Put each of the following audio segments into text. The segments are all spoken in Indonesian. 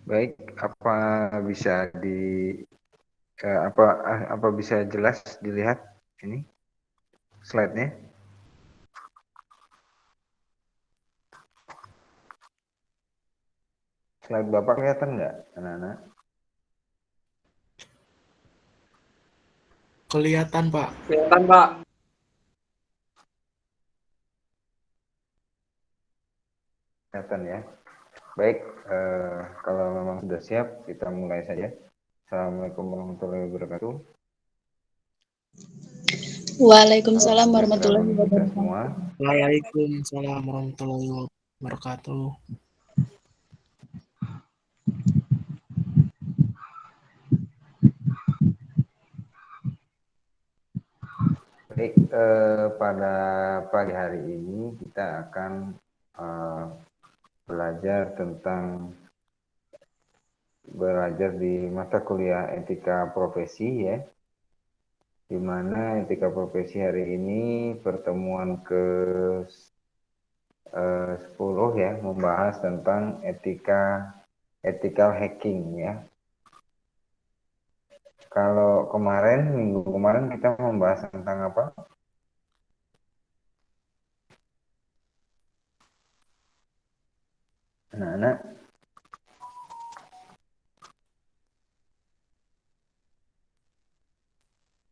Baik, apa bisa di apa bisa jelas dilihat ini slide-nya? Slide Bapak kelihatan nggak, anak-anak? Kelihatan, Pak. Kelihatan, Pak. Kelihatan ya. Baik, kalau memang sudah siap, kita mulai saja. Assalamualaikum warahmatullahi wabarakatuh. Salam Waalaikumsalam sejahtera warahmatullahi bagi kita wabarakatuh. semua. Waalaikumsalam warahmatullahi wabarakatuh. Baik, pada pagi hari ini kita akan belajar di mata kuliah etika profesi ya, di mana etika profesi hari ini pertemuan ke 10 ya, membahas tentang ethical hacking ya. Kalau minggu kemarin kita membahas tentang apa? Anak-anak,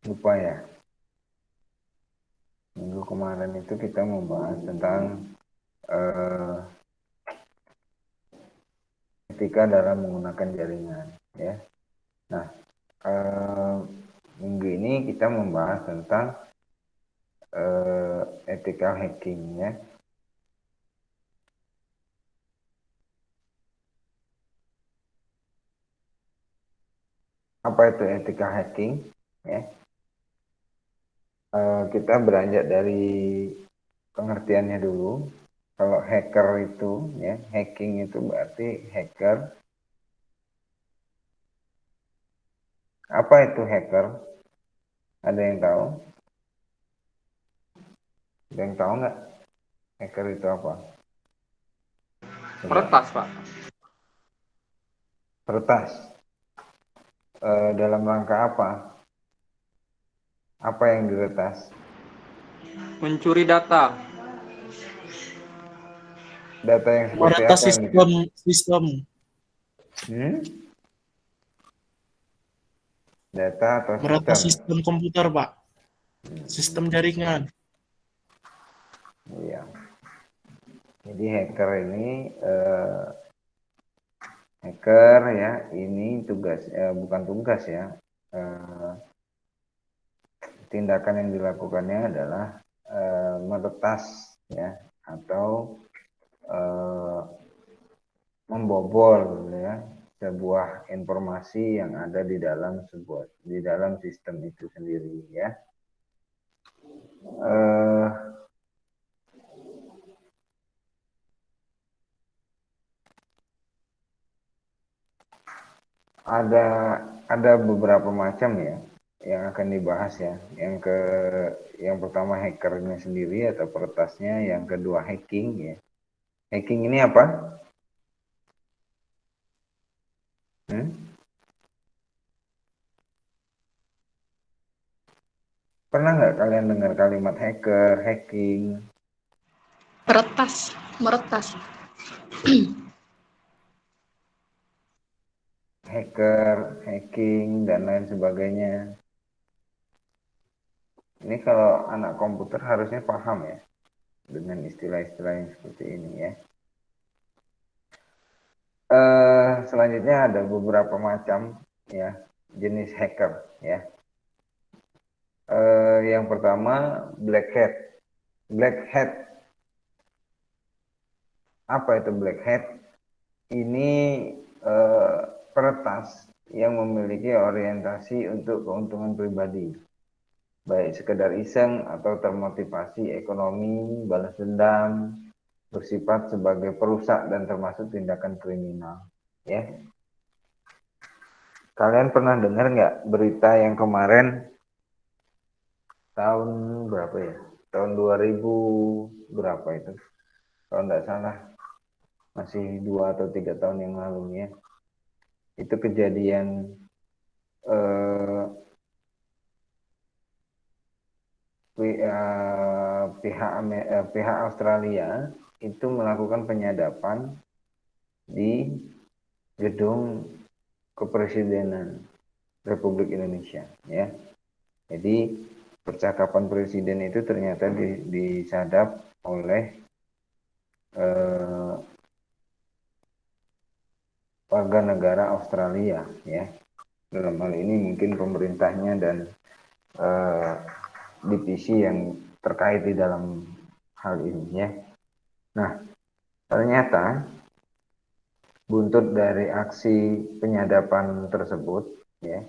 lupa ya. Minggu kemarin itu kita membahas tentang etika dalam menggunakan jaringan ya. Nah, minggu ini kita membahas tentang ethical hacking ya. Apa itu ethical hacking ya? Kita beranjak dari pengertiannya dulu. Kalau hacker itu ya, hacking itu berarti hacker. Apa itu hacker? Ada yang tahu? Ada yang tahu nggak? Hacker itu apa? Meretas, Pak. Peretas. Dalam rangka apa? Apa yang diretas? Mencuri data. Data yang seperti Meretas apa yang sistem. Data atau Meretas sistem? sistem komputer, Pak. Sistem jaringan. Iya. Jadi hacker ini ya, ini tugas bukan tugas ya. Tindakan yang dilakukannya adalah meretas ya, atau membobol ya sebuah informasi yang ada di dalam sistem itu sendiri ya. Ada beberapa macam ya yang akan dibahas ya. Yang pertama hackernya sendiri atau peretasnya, yang kedua hacking ya. Hacking ini apa? Pernah nggak kalian dengar kalimat hacker, hacking? Meretas. Hacker, hacking, dan lain sebagainya. Ini kalau anak komputer harusnya paham ya dengan istilah-istilah yang seperti ini ya. Selanjutnya ada beberapa macam ya jenis hacker ya. Yang pertama black hat. Black hat. Apa itu black hat? Ini peretas yang memiliki orientasi untuk keuntungan pribadi, baik sekedar iseng atau termotivasi ekonomi, balas dendam, bersifat sebagai perusak dan termasuk tindakan kriminal. Ya, kalian pernah dengar nggak berita yang kemarin tahun berapa ya? Tahun 2000 berapa itu? Kalau nggak salah masih 2 atau 3 tahun yang lalu ya. itu kejadian pihak Australia itu melakukan penyadapan di gedung Kepresidenan Republik Indonesia, ya. Jadi percakapan presiden itu ternyata disadap oleh warga negara Australia, ya. Dalam hal ini mungkin pemerintahnya dan divisi yang terkait di dalam hal ini, ya. Nah, ternyata buntut dari aksi penyadapan tersebut, ya,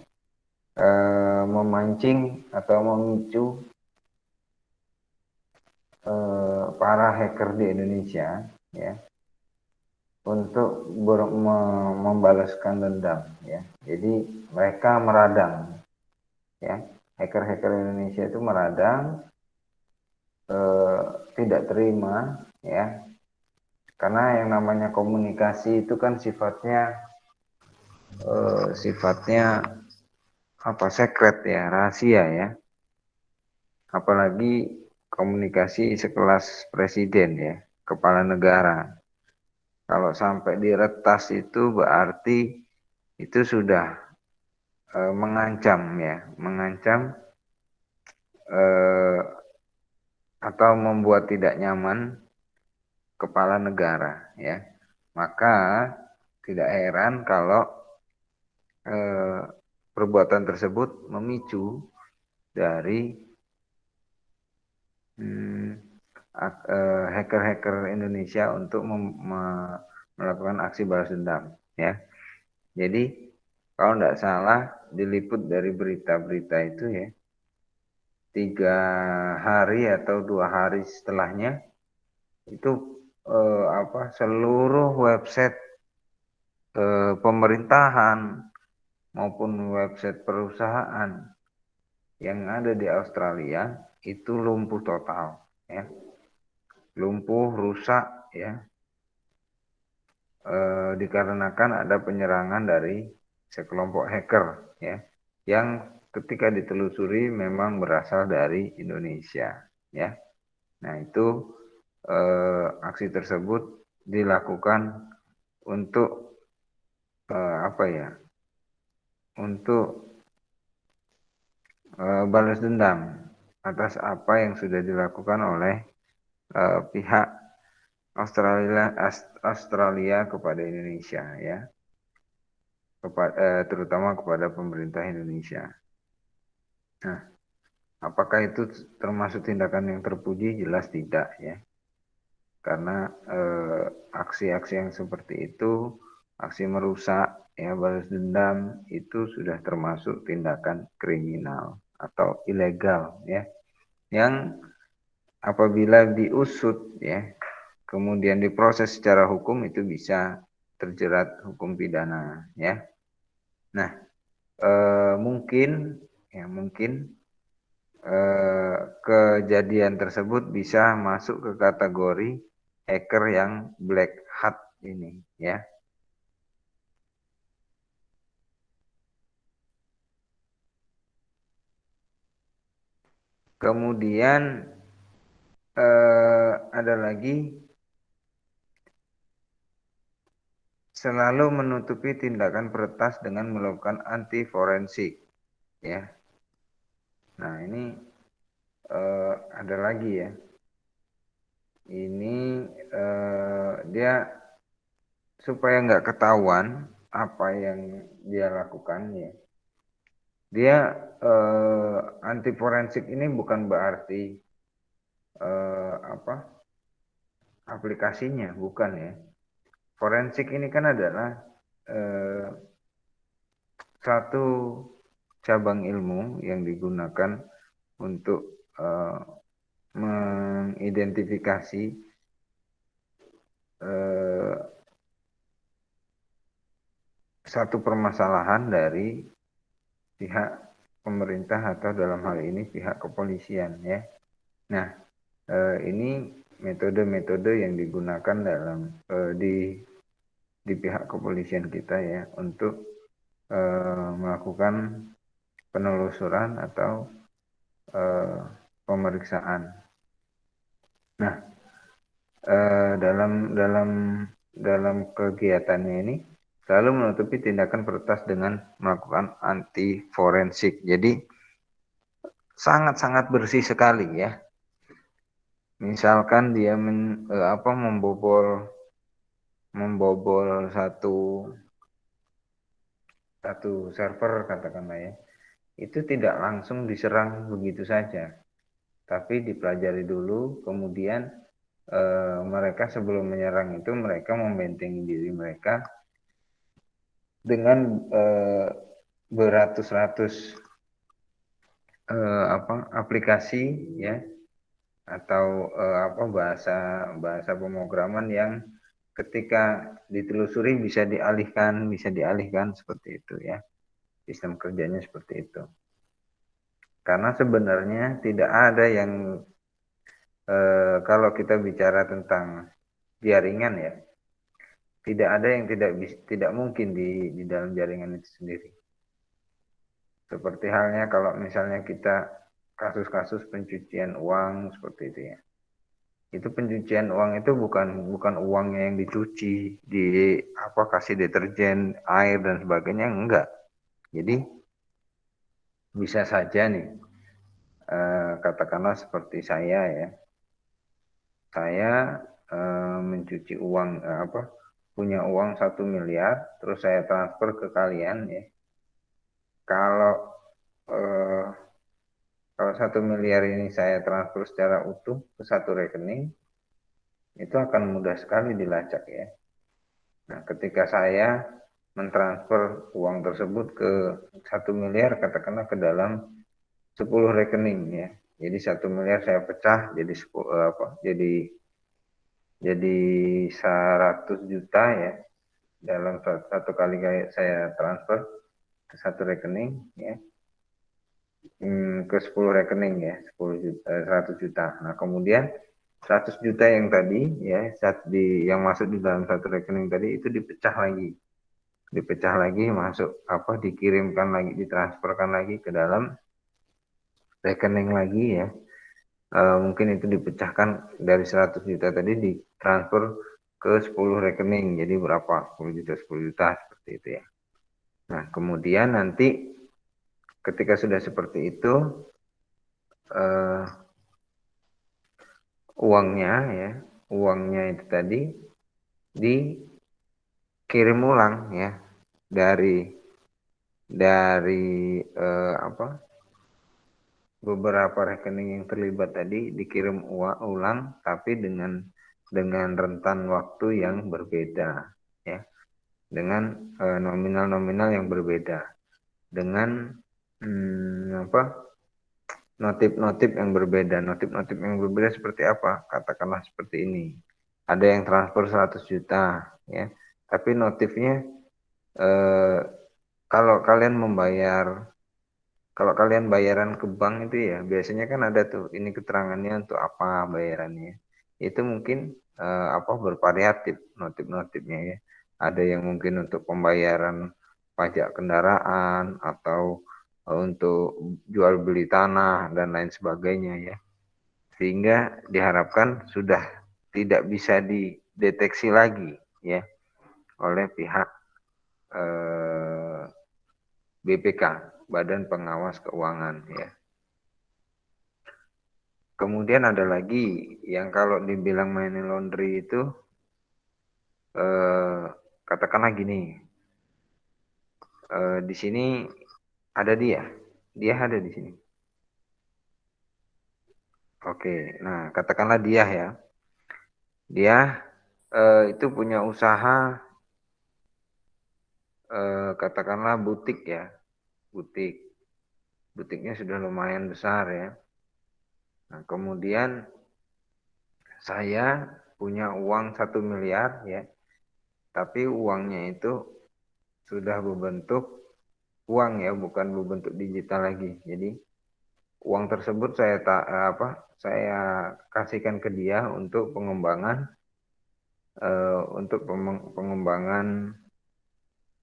memancing atau memicu para hacker di Indonesia, ya, untuk membalaskan dendam, ya. Jadi mereka meradang, ya, hacker-hacker Indonesia itu meradang, tidak terima, ya, karena yang namanya komunikasi itu kan sifatnya sekret, ya, rahasia, ya, apalagi komunikasi sekelas presiden, ya, kepala negara. Kalau sampai diretas itu berarti itu sudah mengancam, ya, mengancam atau membuat tidak nyaman kepala negara, ya. Maka tidak heran kalau perbuatan tersebut memicu dari hacker-hacker Indonesia untuk melakukan aksi balas dendam, ya. Jadi kalau tidak salah diliput dari berita-berita itu, ya, 3 hari atau 2 hari setelahnya itu seluruh website pemerintahan maupun website perusahaan yang ada di Australia itu lumpuh total, ya, lumpuh, rusak, ya, dikarenakan ada penyerangan dari sekelompok hacker, ya, yang ketika ditelusuri memang berasal dari Indonesia, ya. Nah, itu aksi tersebut dilakukan untuk untuk balas dendam atas apa yang sudah dilakukan oleh pihak Australia kepada Indonesia, ya, terutama kepada pemerintah Indonesia. Nah, apakah itu termasuk tindakan yang terpuji? Jelas tidak, ya, karena aksi-aksi yang seperti itu, aksi merusak, ya, balas dendam itu sudah termasuk tindakan kriminal atau ilegal, ya, yang apabila diusut, ya, kemudian diproses secara hukum itu bisa terjerat hukum pidana, ya. Nah, mungkin kejadian tersebut bisa masuk ke kategori hacker yang black hat ini, ya. Kemudian ada lagi, selalu menutupi tindakan peretas dengan melakukan anti forensik, ya. Nah, ini ada lagi, ya. Ini dia supaya nggak ketahuan apa yang dia lakukan, ya. Dia anti forensik ini bukan berarti aplikasinya, bukan, ya. Forensik ini kan adalah satu cabang ilmu yang digunakan untuk mengidentifikasi satu permasalahan dari pihak pemerintah atau dalam hal ini pihak kepolisian, ya. Nah, ini metode-metode yang digunakan dalam di pihak kepolisian kita, ya, untuk melakukan penelusuran atau pemeriksaan. Nah, dalam dalam dalam kegiatannya ini selalu menutupi tindakan peretas dengan melakukan anti forensik. Jadi sangat-sangat bersih sekali ya. Misalkan dia membobol satu server katakanlah ya, itu tidak langsung diserang begitu saja, tapi dipelajari dulu, kemudian mereka sebelum menyerang itu mereka membentengi diri mereka dengan beratus-ratus aplikasi ya, atau bahasa pemrograman yang ketika ditelusuri bisa dialihkan seperti itu ya. Sistem kerjanya seperti itu. Karena sebenarnya tidak ada yang kalau kita bicara tentang jaringan ya, tidak ada yang tidak mungkin di dalam jaringan itu sendiri. Seperti halnya kalau misalnya kita kasus-kasus pencucian uang seperti itu ya. Itu pencucian uang itu bukan uangnya yang dicuci, kasih deterjen, air dan sebagainya, enggak. Jadi bisa saja nih, katakanlah seperti saya ya, saya mencuci uang, punya uang 1 miliar, terus saya transfer ke kalian ya. Kalau eh, kalau 1 miliar ini saya transfer secara utuh ke satu rekening, itu akan mudah sekali dilacak ya. Nah, ketika saya mentransfer uang tersebut ke 1 miliar, katakanlah ke dalam 10 rekening ya. Jadi 1 miliar saya pecah jadi 10, jadi 100 juta ya, dalam satu kali saya transfer ke satu rekening ya, ke 10 rekening ya, 10 juta, 100 juta. Nah, kemudian 100 juta yang tadi ya, yang masuk di dalam satu rekening tadi itu dipecah lagi masuk dikirimkan lagi, ditransferkan lagi ke dalam rekening lagi ya. Mungkin itu dipecahkan dari 100 juta tadi ditransfer ke 10 rekening, jadi berapa? 10 juta, 10 juta seperti itu ya. Nah, kemudian nanti ketika sudah seperti itu, uangnya itu tadi dikirim ulang ya, dari beberapa rekening yang terlibat tadi dikirim ulang, tapi dengan rentan waktu yang berbeda ya, dengan nominal-nominal yang berbeda, dengan notif yang berbeda. Notif yang berbeda seperti apa? Katakanlah seperti ini. Ada yang transfer 100 juta ya, tapi notifnya kalau kalian bayaran ke bank itu ya, biasanya kan ada tuh ini keterangannya untuk apa bayarannya. Itu mungkin bervariatif notif-notifnya ya. Ada yang mungkin untuk pembayaran pajak kendaraan atau untuk jual beli tanah dan lain sebagainya ya. Sehingga diharapkan sudah tidak bisa dideteksi lagi ya oleh pihak BPK, Badan Pengawas Keuangan ya. Kemudian ada lagi yang kalau dibilang money laundry itu katakanlah gini, di sini ada dia ada di sini. Oke, nah katakanlah dia ya, dia itu punya usaha, katakanlah butik ya, butiknya sudah lumayan besar ya. Nah, kemudian saya punya uang 1 miliar ya, tapi uangnya itu sudah berbentuk uang ya, bukan berbentuk digital lagi. Jadi uang tersebut saya kasihkan ke dia untuk pengembangan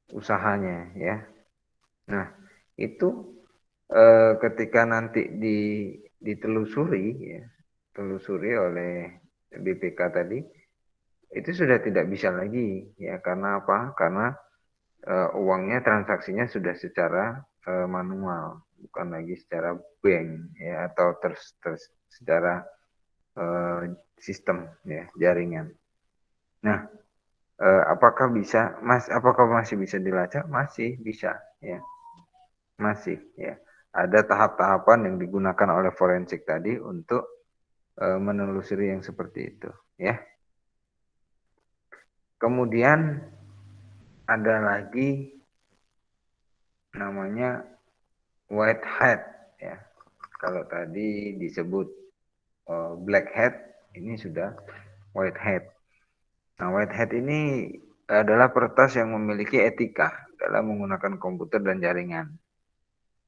usahanya ya. Nah, itu ketika nanti ditelusuri ya, telusuri oleh BPK tadi, itu sudah tidak bisa lagi ya, karena apa? Karena uangnya transaksinya sudah secara manual, bukan lagi secara bank ya, atau secara sistem ya, jaringan. Nah, apakah masih bisa dilacak? Masih bisa ya, masih ya. Ada tahap-tahapan yang digunakan oleh forensik tadi untuk menelusuri yang seperti itu ya. Kemudian ada lagi namanya white hat ya. Kalau tadi disebut black hat, ini sudah white hat. Nah, white hat ini adalah peretas yang memiliki etika dalam menggunakan komputer dan jaringan,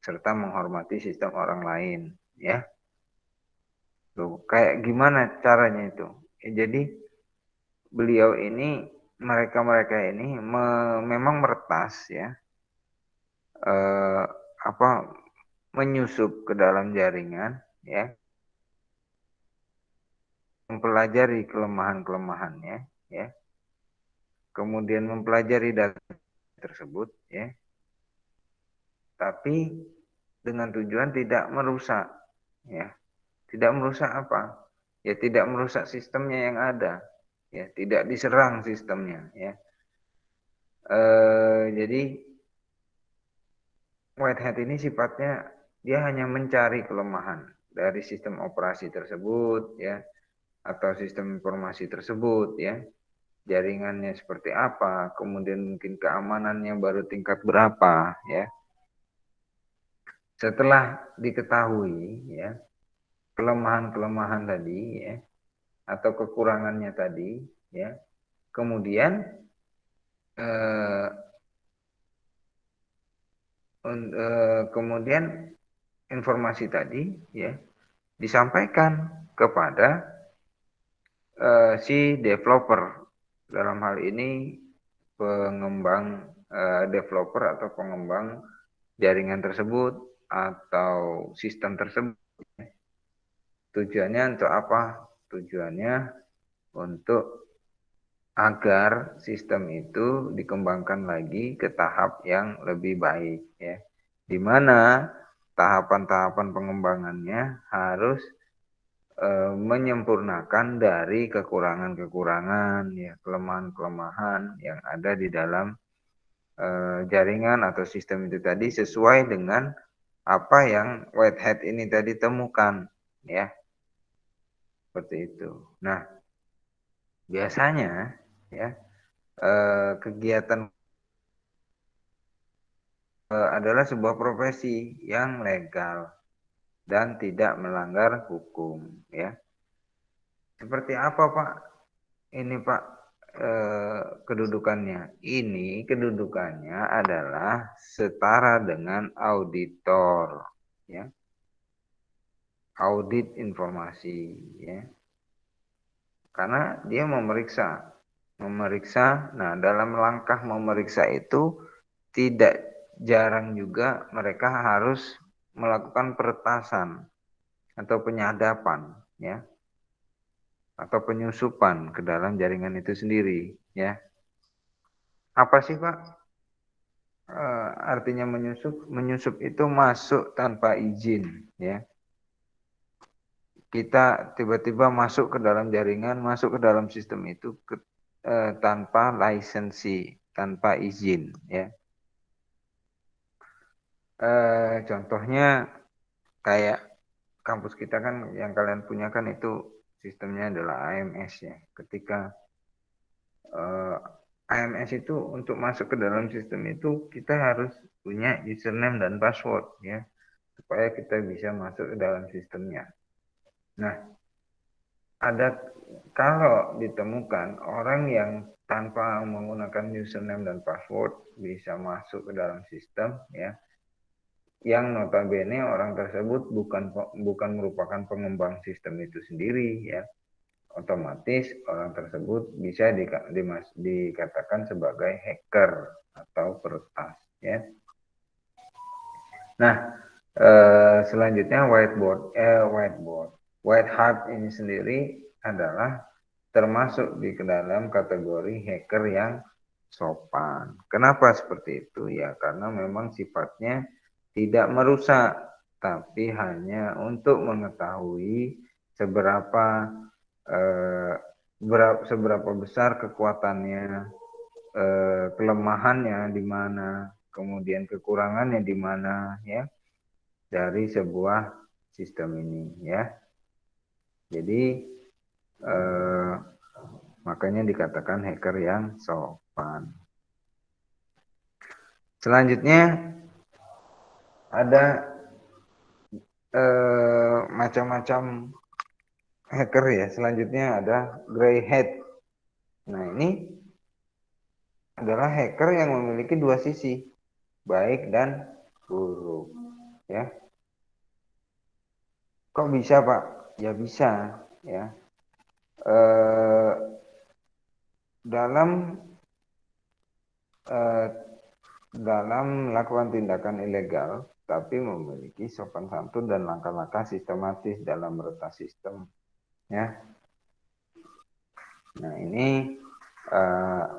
serta menghormati sistem orang lain ya. Loh, kayak gimana caranya itu? Jadi beliau ini, mereka ini memang meretas ya, eh, apa, menyusup ke dalam jaringan ya, mempelajari kelemahan-kelemahannya ya, kemudian mempelajari data tersebut ya, tapi dengan tujuan tidak merusak ya. Tidak merusak apa? Ya tidak merusak sistemnya yang ada ya, tidak diserang sistemnya ya. Jadi white hat ini sifatnya dia hanya mencari kelemahan dari sistem operasi tersebut ya, atau sistem informasi tersebut ya, jaringannya seperti apa, kemudian mungkin keamanannya baru tingkat berapa ya. Setelah diketahui ya kelemahan-kelemahan tadi ya, atau kekurangannya tadi ya, kemudian eh, kemudian informasi tadi ya disampaikan kepada si developer, dalam hal ini pengembang, developer atau pengembang jaringan tersebut atau sistem tersebut. Tujuannya untuk apa? Tujuannya untuk agar sistem itu dikembangkan lagi ke tahap yang lebih baik ya. Di mana tahapan-tahapan pengembangannya harus menyempurnakan dari kekurangan-kekurangan ya, kelemahan-kelemahan yang ada di dalam jaringan atau sistem itu tadi, sesuai dengan apa yang white hat ini tadi temukan ya, seperti itu. Nah, biasanya ya kegiatan adalah sebuah profesi yang legal dan tidak melanggar hukum ya. Seperti apa Pak? Ini Pak kedudukannya. Ini kedudukannya adalah setara dengan auditor ya. Audit informasi ya. Karena dia memeriksa. Nah, dalam langkah memeriksa itu tidak jarang juga mereka harus melakukan peretasan atau penyadapan ya, atau penyusupan ke dalam jaringan itu sendiri ya. Apa sih Pak artinya menyusup? Menyusup itu masuk tanpa izin ya. Kita tiba-tiba masuk ke dalam jaringan, masuk ke dalam sistem itu tanpa lisensi, tanpa izin ya. Contohnya kayak kampus kita kan, yang kalian punya kan itu sistemnya adalah AMS ya. Ketika AMS itu untuk masuk ke dalam sistem itu kita harus punya username dan password ya, supaya kita bisa masuk ke dalam sistemnya. Nah, kalau ditemukan orang yang tanpa menggunakan username dan password bisa masuk ke dalam sistem ya, yang notabene orang tersebut bukan merupakan pengembang sistem itu sendiri ya, otomatis orang tersebut bisa dikatakan sebagai hacker atau peretas ya. Nah, selanjutnya white hat ini sendiri adalah termasuk di dalam kategori hacker yang sopan. Kenapa seperti itu? Ya, karena memang sifatnya tidak merusak, tapi hanya untuk mengetahui seberapa eh, seberapa besar kekuatannya, kelemahannya di mana, kemudian kekurangannya di mana, ya, dari sebuah sistem ini, ya. Jadi makanya dikatakan hacker yang sopan. Selanjutnya ada macam-macam hacker ya. Selanjutnya ada grey hat. Nah, ini adalah hacker yang memiliki dua sisi, baik dan buruk, ya. Kok bisa, Pak? Ya bisa, ya. Eh, dalam eh, dalam melakukan tindakan ilegal, tapi memiliki sopan santun dan langkah-langkah sistematis dalam meretas sistem, ya. Nah, ini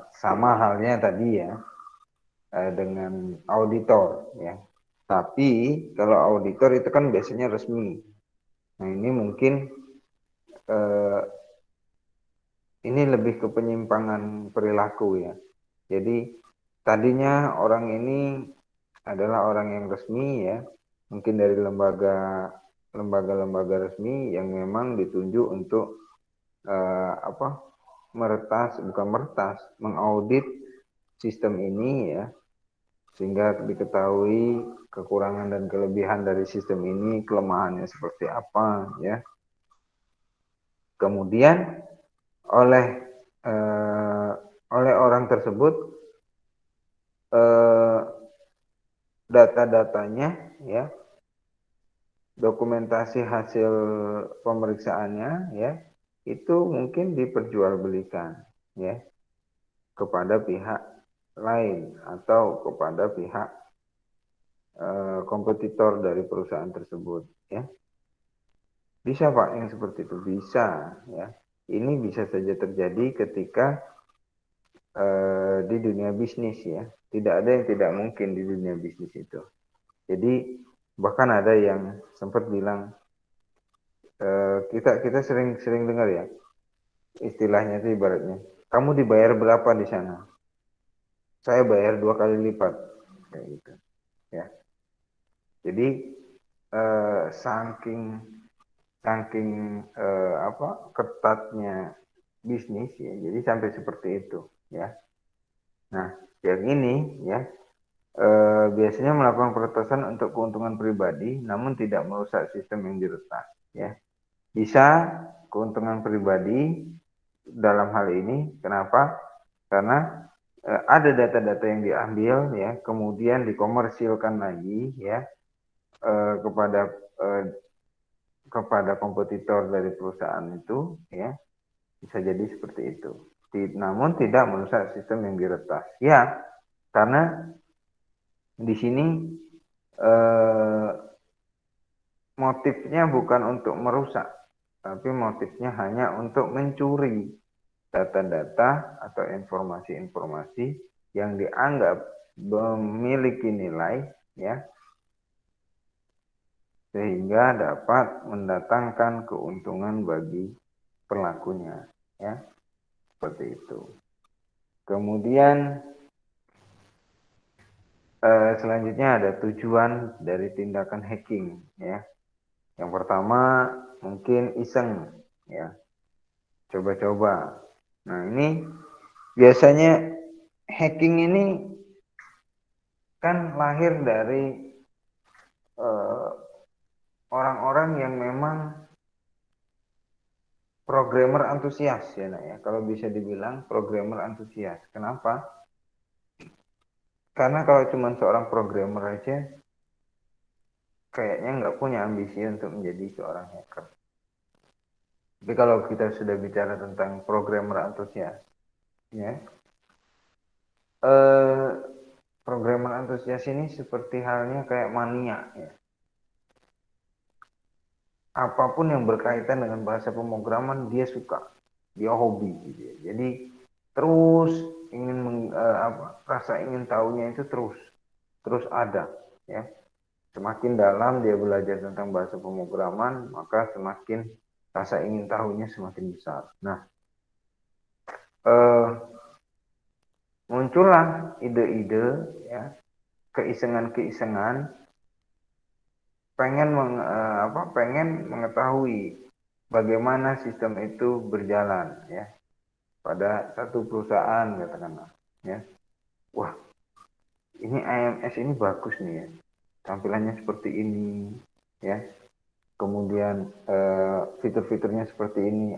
sama halnya tadi ya, dengan auditor, ya. Tapi kalau auditor itu kan biasanya resmi. Nah, ini mungkin ini lebih ke penyimpangan perilaku ya. Jadi tadinya orang ini adalah orang yang resmi ya, mungkin dari lembaga-lembaga resmi yang memang ditunjuk untuk mengaudit sistem ini ya, sehingga diketahui kekurangan dan kelebihan dari sistem ini, kelemahannya seperti apa ya. Kemudian oleh orang tersebut data-datanya ya, dokumentasi hasil pemeriksaannya ya, itu mungkin diperjualbelikan ya kepada pihak lain atau kepada pihak kompetitor dari perusahaan tersebut ya. Bisa Pak yang seperti itu, bisa ya. Ini bisa saja terjadi ketika di dunia bisnis ya. Tidak ada yang tidak mungkin di dunia bisnis itu. Jadi bahkan ada yang sempat bilang, kita sering dengar ya, istilahnya itu ibaratnya, kamu dibayar berapa di sana? Saya bayar 2 kali lipat, kayak gitu ya. Jadi saking ketatnya bisnis ya, jadi sampai seperti itu ya. Nah, yang ini ya biasanya melakukan peretasan untuk keuntungan pribadi, namun tidak merusak sistem yang diretas ya. Bisa keuntungan pribadi dalam hal ini, kenapa? Karena ada data-data yang diambil ya, kemudian dikomersilkan lagi ya kepada kompetitor dari perusahaan itu ya, bisa jadi seperti itu. Namun tidak merusak sistem yang diretas ya, karena di sini motifnya bukan untuk merusak, tapi motifnya hanya untuk mencuri data-data atau informasi-informasi yang dianggap memiliki nilai ya, sehingga dapat mendatangkan keuntungan bagi pelakunya ya, seperti itu. Kemudian selanjutnya ada tujuan dari tindakan hacking ya. Yang pertama mungkin iseng ya, coba-coba. Nah, ini biasanya hacking ini kan lahir dari orang-orang yang memang programmer antusias ya, nah ya. Kalau bisa dibilang programmer antusias. Kenapa? Karena kalau cuma seorang programmer aja, kayaknya nggak punya ambisi untuk menjadi seorang hacker. Tapi kalau kita sudah bicara tentang programmer antusias, ya, programmer antusias ini seperti halnya kayak mania ya. Apapun yang berkaitan dengan bahasa pemrograman dia suka, dia hobi gitu ya. Jadi terus ingin rasa ingin tahunya itu terus ada ya. Semakin dalam dia belajar tentang bahasa pemrograman, maka semakin rasa ingin tahunya semakin besar. Nah, muncullah ide-ide ya, keisengan-keisengan pengen mengetahui bagaimana sistem itu berjalan ya pada satu perusahaan katakanlah ya. Wah, ini AMS ini bagus nih ya. Tampilannya seperti ini ya. Kemudian fitur-fiturnya seperti ini.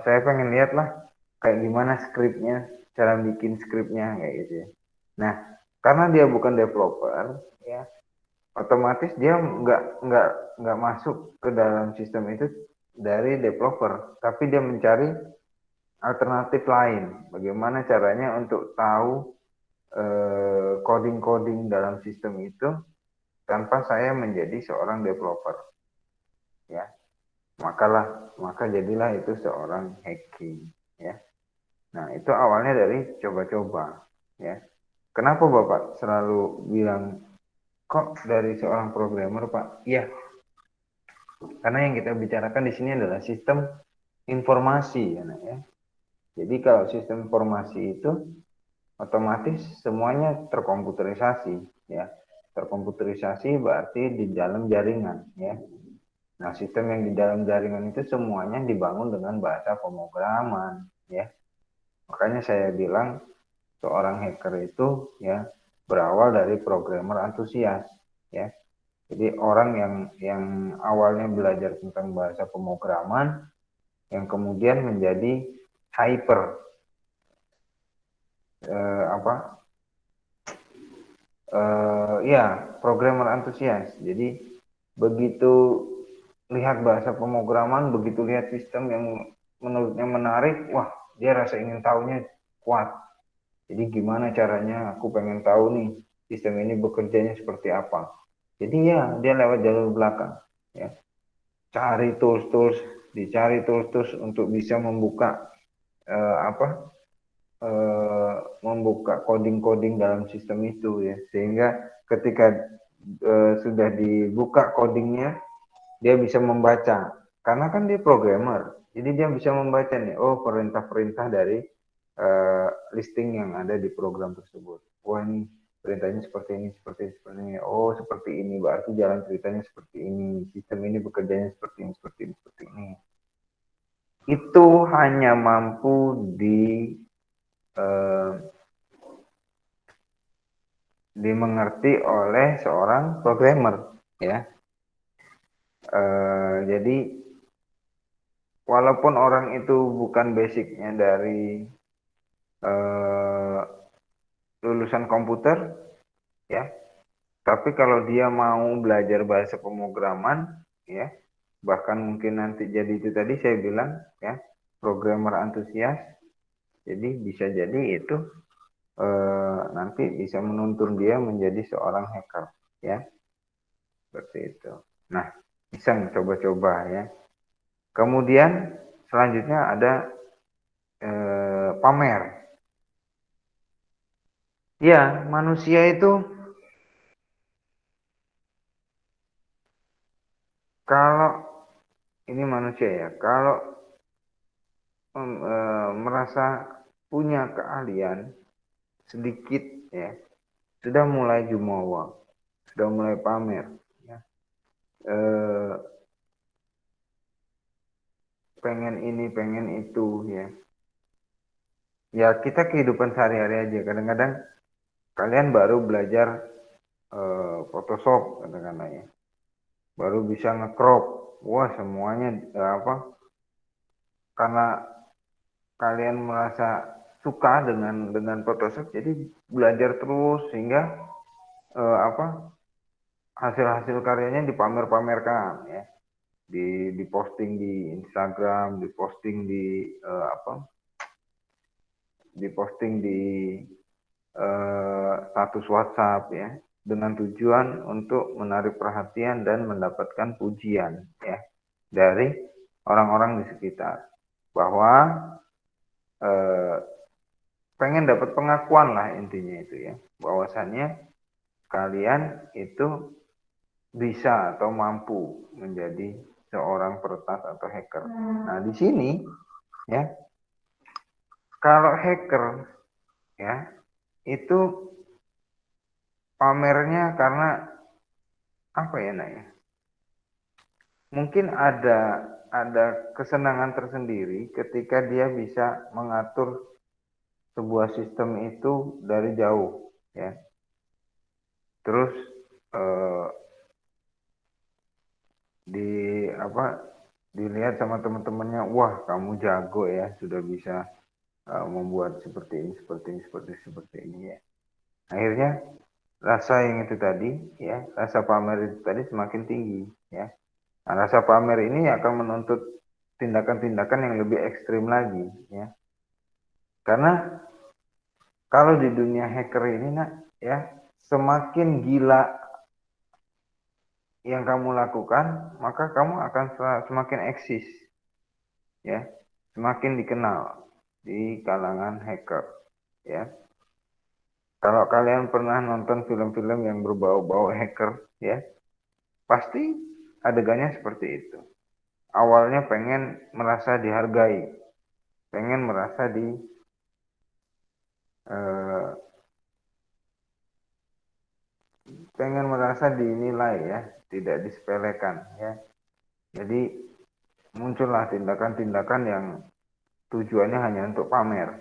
Saya pengen lihat lah kayak gimana skripnya, cara bikin skripnya kayak gitu ya. Nah, karena dia bukan developer ya, otomatis dia nggak masuk ke dalam sistem itu dari developer, tapi dia mencari alternatif lain. Bagaimana caranya untuk tahu coding-coding dalam sistem itu tanpa saya menjadi seorang developer ya. Maka jadilah itu seorang hacking ya. Nah, itu awalnya dari coba-coba ya. Kenapa Bapak selalu bilang kok dari seorang programmer, Pak? Iya, karena yang kita bicarakan di sini adalah sistem informasi ya, Nak, ya. Jadi kalau sistem informasi itu otomatis semuanya terkomputerisasi ya. Terkomputerisasi berarti di dalam jaringan ya. Nah, sistem yang di dalam jaringan itu semuanya dibangun dengan bahasa pemrograman ya. Makanya saya bilang seorang hacker itu ya berawal dari programmer antusias ya. Jadi orang yang awalnya belajar tentang bahasa pemrograman yang kemudian menjadi hyper ya programmer antusias. Jadi begitu lihat bahasa pemrograman, begitu lihat sistem yang menurutnya menarik, wah dia rasa ingin tahunya kuat. Jadi gimana caranya? Aku pengen tahu nih sistem ini bekerjanya seperti apa. Jadi ya dia lewat jalur belakang, ya dicari tools untuk bisa membuka membuka coding-coding dalam sistem itu ya, sehingga ketika sudah dibuka codingnya dia bisa membaca karena kan dia programmer, jadi dia bisa membaca nih, oh perintah-perintah dari listing yang ada di program tersebut. Wah ini perintahnya seperti ini. Oh seperti ini, berarti jalan ceritanya seperti ini. Sistem ini bekerjanya seperti ini. Itu hanya mampu eh, dimengerti oleh seorang programmer, ya. Jadi walaupun orang itu bukan basicnya dari lulusan komputer, ya, tapi kalau dia mau belajar bahasa pemrograman, ya, bahkan mungkin nanti jadi itu tadi saya bilang, ya, programmer antusias, jadi bisa jadi itu nanti bisa menuntun dia menjadi seorang hacker, ya, seperti itu. Nah, iseng coba-coba ya. Kemudian selanjutnya ada pamer. Ya, manusia itu kalau ini manusia ya, kalau merasa punya keahlian sedikit ya, sudah mulai jumawa, sudah mulai pamer ya. Pengen ini, pengen itu ya. Ya kita kehidupan sehari-hari aja. Kadang-kadang kalian baru belajar Photoshop katakanlah ya. Baru bisa nge-crop. Wah, semuanya karena kalian merasa suka dengan Photoshop, jadi belajar terus sehingga hasil-hasil karyanya dipamer-pamerkan ya. Diposting di Instagram, diposting di diposting di status WhatsApp ya, dengan tujuan untuk menarik perhatian dan mendapatkan pujian ya dari orang-orang di sekitar, bahwa pengen dapat pengakuan lah intinya itu ya, bahwasannya kalian itu bisa atau mampu menjadi seorang peretas atau hacker. Nah di sini ya, kalau hacker ya itu pamernya karena apa ya nak ya? Mungkin ada kesenangan tersendiri ketika dia bisa mengatur sebuah sistem itu dari jauh ya. Terus di apa dilihat sama teman-temannya, wah kamu jago ya, sudah bisa membuat seperti ini, seperti ini ya. Akhirnya rasa yang itu tadi ya, rasa pamer itu tadi semakin tinggi ya. Nah, rasa pamer ini akan menuntut tindakan-tindakan yang lebih ekstrim lagi ya. Karena kalau di dunia hacker ini nak ya, semakin gila yang kamu lakukan, maka kamu akan semakin eksis ya, semakin dikenal di kalangan hacker ya. Kalau kalian pernah nonton film-film yang berbau-bau hacker ya, pasti adegannya seperti itu. Awalnya pengen merasa dihargai, pengen merasa eh, pengen merasa dinilai ya, tidak disepelekan ya. Jadi muncullah tindakan-tindakan yang tujuannya hanya untuk pamer.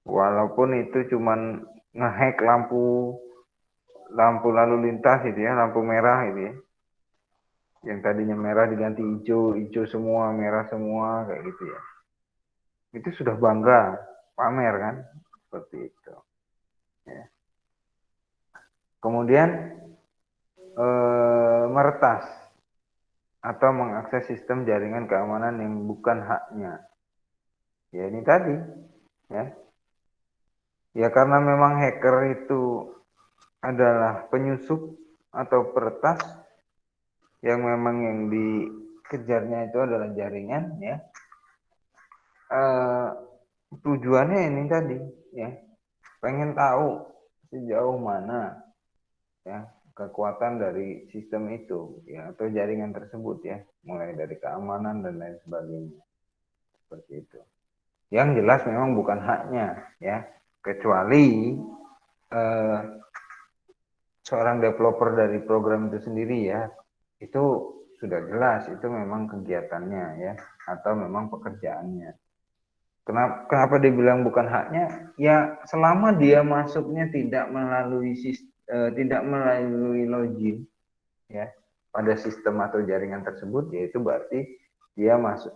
Walaupun itu cuman ngehack lampu lalu lintas gitu ya, lampu merah gitu ya. Yang tadinya merah diganti hijau, hijau semua, merah semua kayak gitu ya. Itu sudah bangga, pamer kan, seperti itu. Ya. Kemudian meretas atau mengakses sistem jaringan keamanan yang bukan haknya. Ya ini tadi, ya. Ya karena memang hacker itu adalah penyusup atau peretas yang memang yang dikejarnya itu adalah jaringan, ya. Tujuannya ini tadi, ya, pengen tahu sejauh mana ya kekuatan dari sistem itu ya atau jaringan tersebut ya, mulai dari keamanan dan lain sebagainya, seperti itu. Yang jelas memang bukan haknya ya, kecuali seorang developer dari program itu sendiri ya, itu sudah jelas itu memang kegiatannya ya atau memang pekerjaannya. Kenapa dibilang bukan haknya? Ya selama dia masuknya tidak melalui tidak melalui login ya pada sistem atau jaringan tersebut, yaitu berarti dia masuk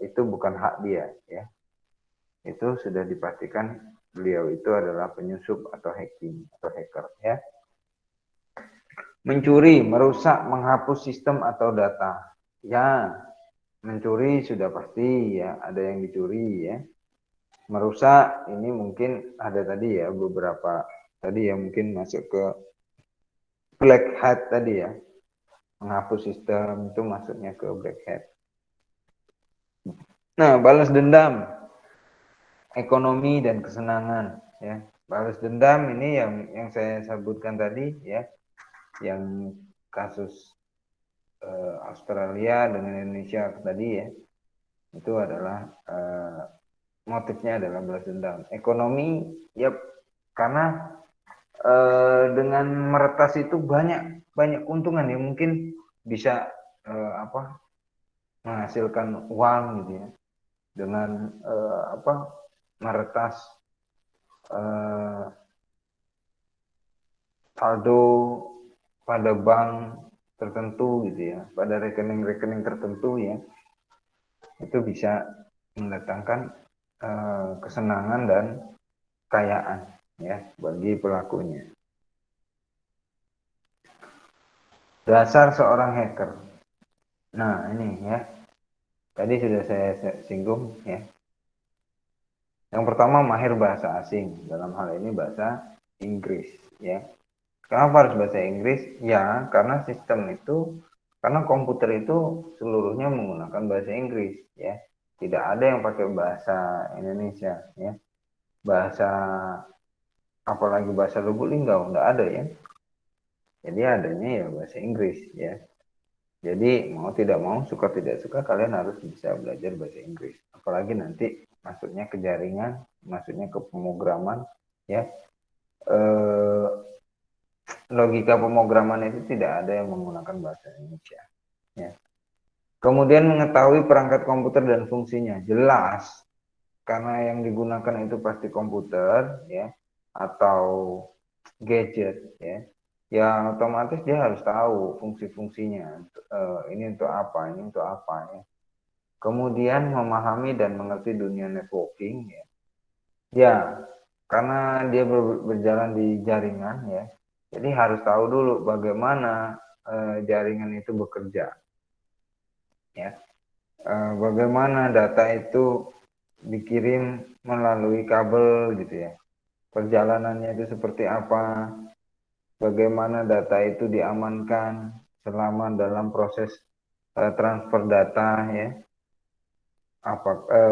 itu bukan hak dia ya. Itu sudah dipastikan beliau itu adalah penyusup atau hacking atau hacker ya. Mencuri, merusak, menghapus sistem atau data. Ya, mencuri sudah pasti ya, ada yang dicuri ya. Merusak ini mungkin ada tadi ya, beberapa tadi yang mungkin masuk ke black hat tadi ya. Menghapus sistem itu masuknya ke black hat. Nah, balas dendam, ekonomi dan kesenangan ya. Balas dendam ini yang saya sebutkan tadi ya, yang kasus Australia dengan Indonesia tadi ya, itu adalah motifnya adalah balas dendam. Ekonomi ya karena dengan meretas itu banyak keuntungan ya, mungkin bisa menghasilkan uang gitu ya dengan meretas saldo pada bank tertentu gitu ya, pada rekening-rekening tertentu ya, itu bisa mendatangkan kesenangan dan kekayaan ya bagi pelakunya. Dasar seorang hacker. Nah ini ya, tadi sudah saya singgung ya. Yang pertama mahir bahasa asing, dalam hal ini bahasa Inggris ya. Kenapa harus bahasa Inggris? Ya, karena karena komputer itu seluruhnya menggunakan bahasa Inggris ya. Tidak ada yang pakai bahasa Indonesia ya. Bahasa apalagi bahasa Lubuk Linggau enggak ada ya. Jadi adanya ya bahasa Inggris ya. Jadi mau tidak mau, suka tidak suka, kalian harus bisa belajar bahasa Inggris. Apalagi nanti masuknya ke jaringan, masuknya ke pemrograman, ya. Eh, Logika pemrograman itu tidak ada yang menggunakan bahasa Indonesia. Ya. Kemudian mengetahui perangkat komputer dan fungsinya, jelas, karena yang digunakan itu pasti komputer, ya, atau gadget, ya. Ya otomatis dia harus tahu fungsi-fungsinya. Ini untuk apa, ini untuk apa ya. Kemudian memahami dan mengerti dunia networking ya. Ya, karena dia berjalan di jaringan ya. Jadi harus tahu dulu bagaimana jaringan itu bekerja. Ya. Bagaimana data itu dikirim melalui kabel gitu ya. Perjalanannya itu seperti apa? Bagaimana data itu diamankan selama dalam proses transfer data ya,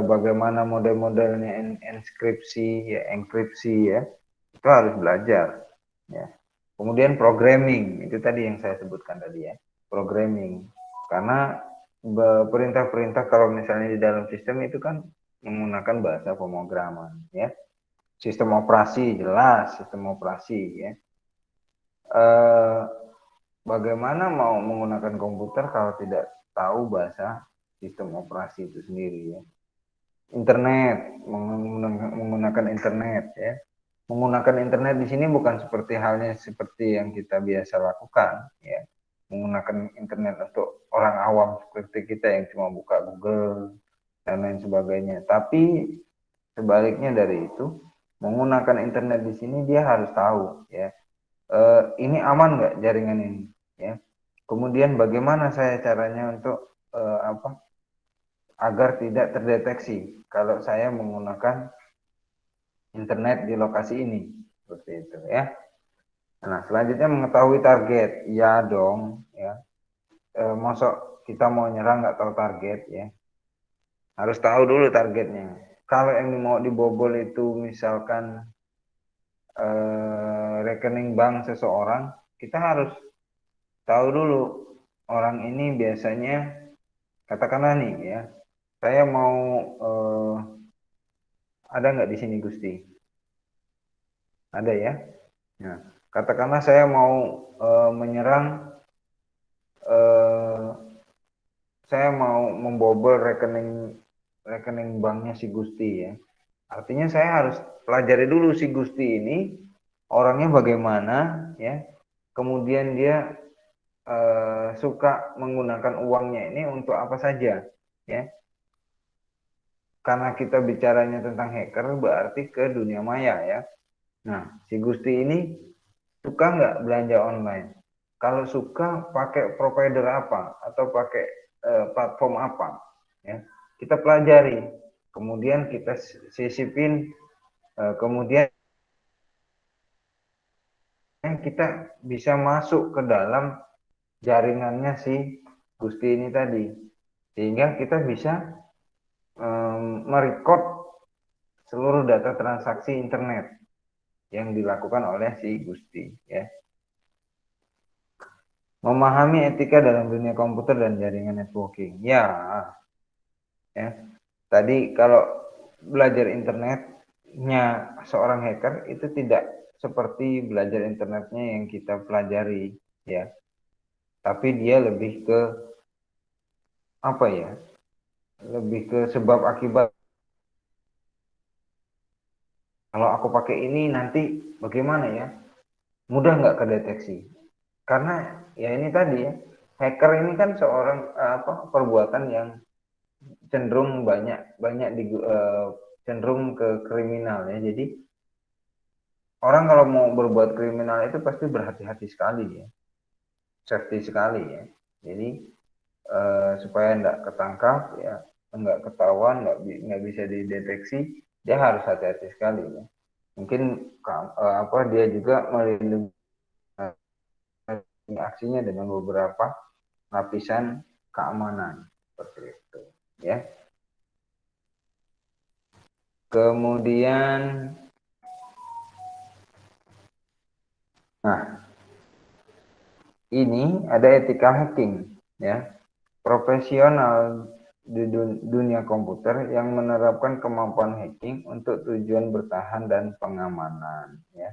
bagaimana model-modelnya enkripsi ya, itu harus belajar ya. Kemudian programming, itu tadi yang saya sebutkan tadi ya, programming, karena perintah-perintah kalau misalnya di dalam sistem itu kan menggunakan bahasa pemrograman ya. Sistem operasi, jelas sistem operasi ya. Bagaimana mau menggunakan komputer kalau tidak tahu bahasa sistem operasi itu sendiri ya. Internet, menggunakan internet ya. Menggunakan internet di sini bukan seperti halnya seperti yang kita biasa lakukan ya. Menggunakan internet untuk orang awam seperti kita yang cuma buka Google dan lain sebagainya. Tapi sebaliknya dari itu, menggunakan internet di sini dia harus tahu ya. Ini aman nggak jaringan ini ya. Kemudian bagaimana saya caranya untuk agar tidak terdeteksi kalau saya menggunakan internet di lokasi ini, seperti itu ya. Nah, selanjutnya mengetahui target, ya dong ya. Mosok kita mau nyerang nggak tahu target ya, harus tahu dulu targetnya. Kalau yang mau dibobol itu misalkan rekening bank seseorang, kita harus tahu dulu orang ini biasanya, katakanlah nih ya, saya mau ada nggak di sini Gusti? Ada ya. Nah, katakanlah saya mau menyerang, eh, saya mau membobol rekening banknya si Gusti ya. Artinya saya harus pelajari dulu si Gusti ini orangnya bagaimana ya. Kemudian dia suka menggunakan uangnya ini untuk apa saja ya. Karena kita bicaranya tentang hacker berarti ke dunia maya ya. Nah, si Gusti ini suka nggak belanja online? Kalau suka, pakai provider apa atau pakai platform apa? Ya, kita pelajari. Kemudian kita sisipin. Kemudian kita bisa masuk ke dalam jaringannya si Gusti ini tadi, sehingga kita bisa merecord seluruh data transaksi internet yang dilakukan oleh si Gusti ya. Memahami etika dalam dunia komputer dan jaringan networking. Ya, ya. Tadi kalau belajar internetnya seorang hacker itu tidak seperti belajar internetnya yang kita pelajari, ya. Tapi dia lebih ke apa ya? Lebih ke sebab akibat. Kalau aku pakai ini nanti bagaimana ya? Mudah nggak kedeteksi? Karena ya ini tadi ya, hacker ini kan seorang perbuatan yang cenderung cenderung ke kriminal ya. Jadi orang kalau mau berbuat kriminal itu pasti berhati-hati sekali ya, safety sekali ya. Jadi supaya nggak ketangkap ya, nggak ketahuan, nggak bisa dideteksi, dia harus hati-hati sekali ya. Mungkin dia juga melindungi aksinya dengan beberapa lapisan keamanan seperti itu ya. Kemudian ini ada etika hacking ya. Profesional di dunia komputer yang menerapkan kemampuan hacking untuk tujuan bertahan dan pengamanan ya.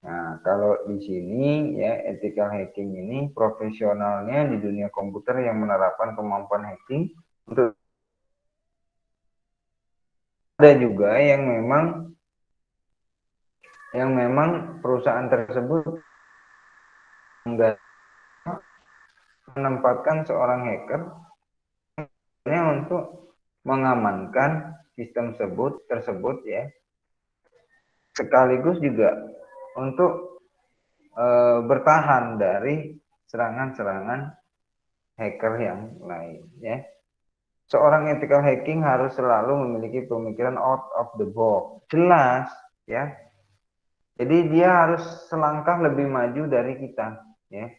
Nah, kalau di sini ya ethical hacking ini profesionalnya di dunia komputer yang menerapkan kemampuan hacking untuk, ada juga yang memang perusahaan tersebut enggak menempatkan seorang hacker untuk mengamankan sistem tersebut ya, sekaligus juga untuk bertahan dari serangan-serangan hacker yang lain ya. Seorang ethical hacking harus selalu memiliki pemikiran out of the box, jelas ya. Jadi dia harus selangkah lebih maju dari kita ya.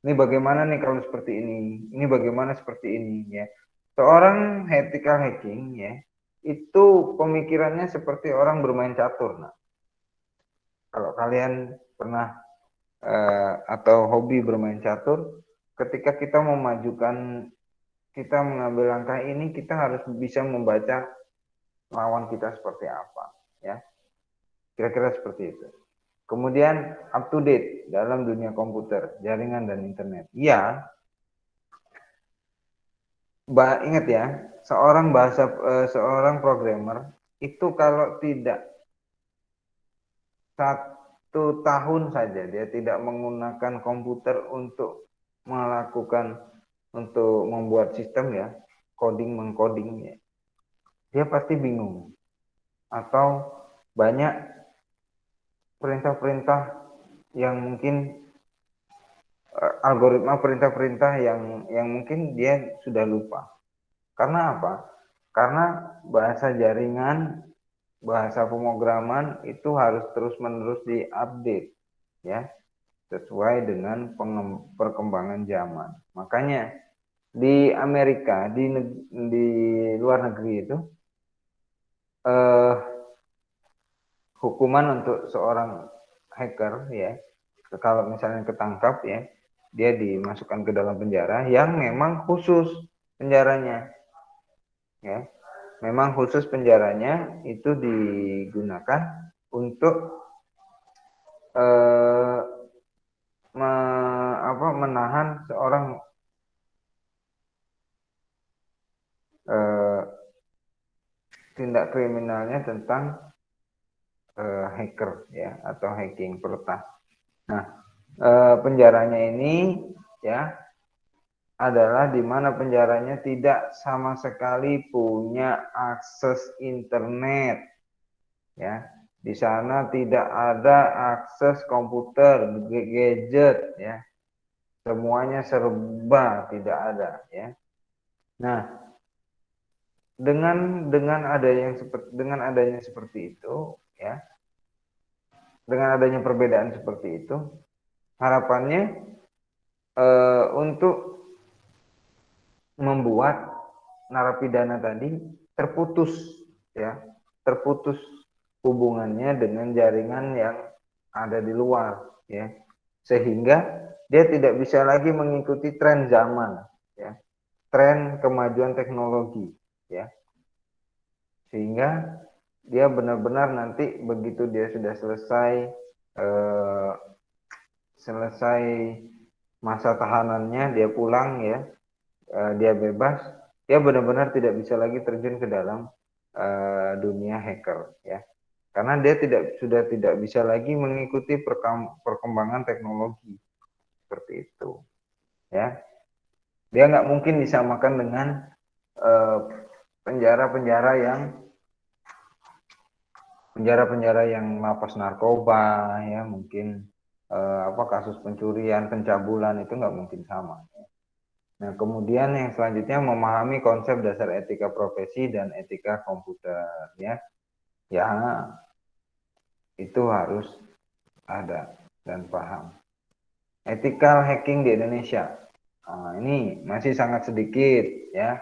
Ini bagaimana nih kalau seperti ini bagaimana seperti ini ya. Seorang ethical hacking ya, itu pemikirannya seperti orang bermain catur. Nah, kalau kalian pernah atau hobi bermain catur, ketika kita mengambil langkah ini, kita harus bisa membaca lawan kita seperti apa ya, kira-kira seperti itu. Kemudian up to date dalam dunia komputer, jaringan dan internet. Ya, ingat ya, seorang programmer itu kalau tidak 1 tahun saja dia tidak menggunakan komputer untuk membuat sistem ya, mengcoding ya, dia pasti bingung atau banyak perintah-perintah yang mungkin algoritma perintah-perintah yang mungkin dia sudah lupa. Karena apa? Karena bahasa jaringan, bahasa pemrograman itu harus terus-menerus diupdate ya, sesuai dengan perkembangan zaman. Makanya di Amerika, di luar negeri itu hukuman untuk seorang hacker ya, kalau misalnya ketangkap ya, dia dimasukkan ke dalam penjara yang memang khusus penjaranya ya. Memang khusus penjaranya itu digunakan untuk menahan seorang tindak kriminalnya tentang hacker ya, atau hacking peretas. Nah, penjaranya ini ya adalah di mana penjaranya tidak sama sekali punya akses internet ya. Di sana tidak ada akses komputer, gadget ya. Semuanya serba tidak ada ya. Nah, dengan adanya seperti itu ya, dengan adanya perbedaan seperti itu, harapannya untuk membuat narapidana tadi terputus hubungannya dengan jaringan yang ada di luar ya, sehingga dia tidak bisa lagi mengikuti tren zaman ya, tren kemajuan teknologi ya, sehingga dia benar-benar nanti begitu dia sudah selesai masa tahanannya, dia pulang ya, dia bebas, dia benar-benar tidak bisa lagi terjun ke dalam dunia hacker ya, karena dia sudah tidak bisa lagi mengikuti perkembangan teknologi seperti itu ya. Dia nggak mungkin disamakan dengan penjara-penjara yang lapas narkoba ya, mungkin kasus pencurian, pencabulan, itu nggak mungkin sama. Nah, kemudian yang selanjutnya memahami konsep dasar etika profesi dan etika komputer ya. ya itu harus ada dan paham. Ethical hacking di Indonesia, ini masih sangat sedikit ya.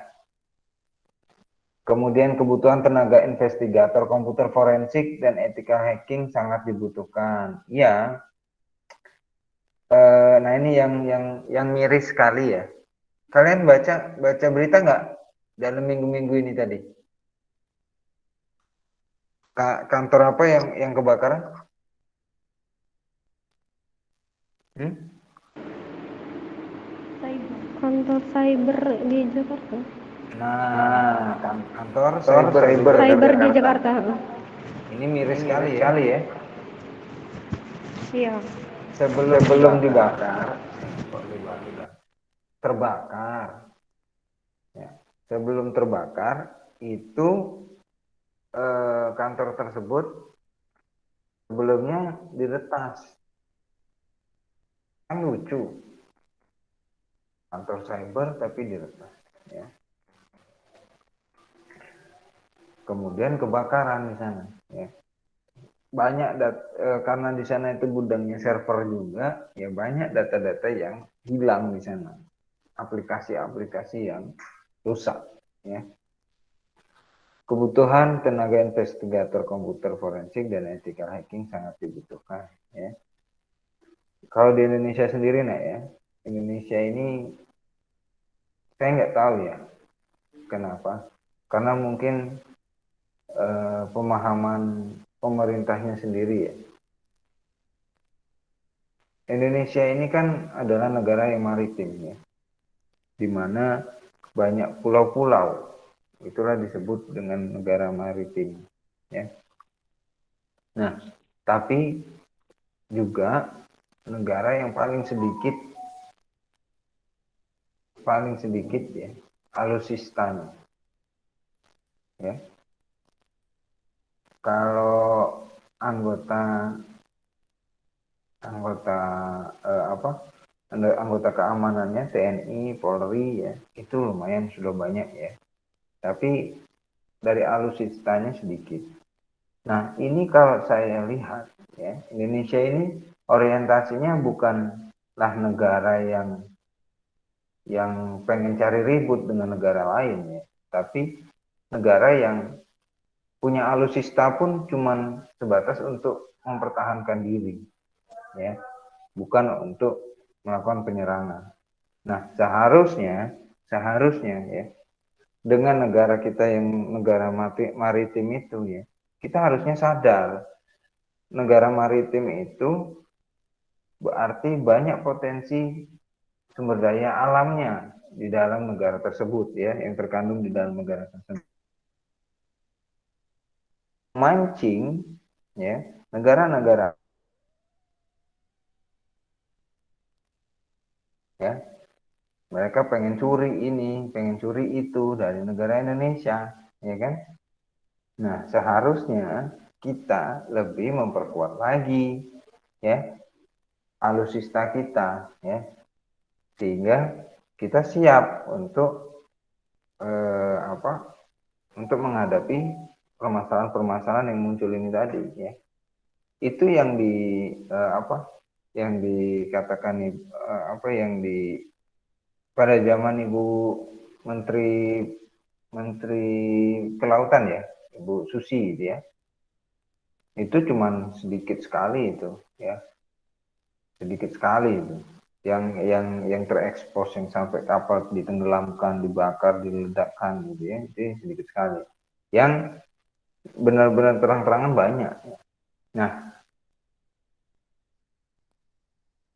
Kemudian kebutuhan tenaga investigator komputer forensik dan ethical hacking sangat dibutuhkan. Ya, nah ini yang miris sekali ya. Kalian baca berita nggak dalam minggu-minggu ini tadi? Kantor apa yang kebakaran? Kantor cyber di Jakarta. Nah, kantor cyber Di Jakarta. ini miris sekali ya. Iya. Sebelum dibakar, terbakar. Ya. Sebelum terbakar itu kantor tersebut sebelumnya diretas. Kan lucu. Kantor cyber tapi diretas. Ya. Kemudian kebakaran di sana. Ya. Banyak karena di sana itu gudangnya server juga, ya banyak data-data yang hilang di sana, aplikasi-aplikasi yang rusak. Ya. Kebutuhan tenaga investigator komputer forensik dan ethical hacking sangat dibutuhkan. Ya. Kalau di Indonesia sendiri, nah ya, Indonesia ini saya nggak tahu ya kenapa, karena mungkin pemahaman pemerintahnya sendiri ya. Indonesia ini kan adalah negara yang maritim ya, di mana banyak pulau-pulau, itulah disebut dengan negara maritim ya. Nah, tapi juga negara yang paling sedikit ya alutsistanya ya. Kalau anggota keamanannya TNI, Polri ya, itu lumayan sudah banyak ya. Tapi dari alutsistanya sedikit. Nah, ini kalau saya lihat ya, Indonesia ini orientasinya bukanlah negara yang pengen cari ribut dengan negara lain ya, tapi negara yang punya alutsista pun cuman sebatas untuk mempertahankan diri ya, bukan untuk melakukan penyerangan. Nah, seharusnya ya, dengan negara kita yang negara maritim itu ya, kita harusnya sadar negara maritim itu berarti banyak potensi sumber daya alamnya di dalam negara tersebut ya, yang terkandung di dalam negara tersebut. Mancing ya negara-negara ya, mereka pengen curi ini, pengen curi itu dari negara Indonesia, ya kan? Nah, seharusnya kita lebih memperkuat lagi ya alutsista kita ya, sehingga kita siap untuk untuk menghadapi permasalahan-permasalahan yang muncul ini tadi ya. Itu yang yang dikatakan pada zaman Ibu Menteri Kelautan ya, Ibu Susi itu ya. Itu cuman sedikit sekali itu ya. Sedikit sekali itu. Yang terekspos, yang sampai kapal ditenggelamkan, dibakar, diledakkan gitu ya. Itu sedikit sekali. Yang benar-benar terang-terangan banyak. Nah,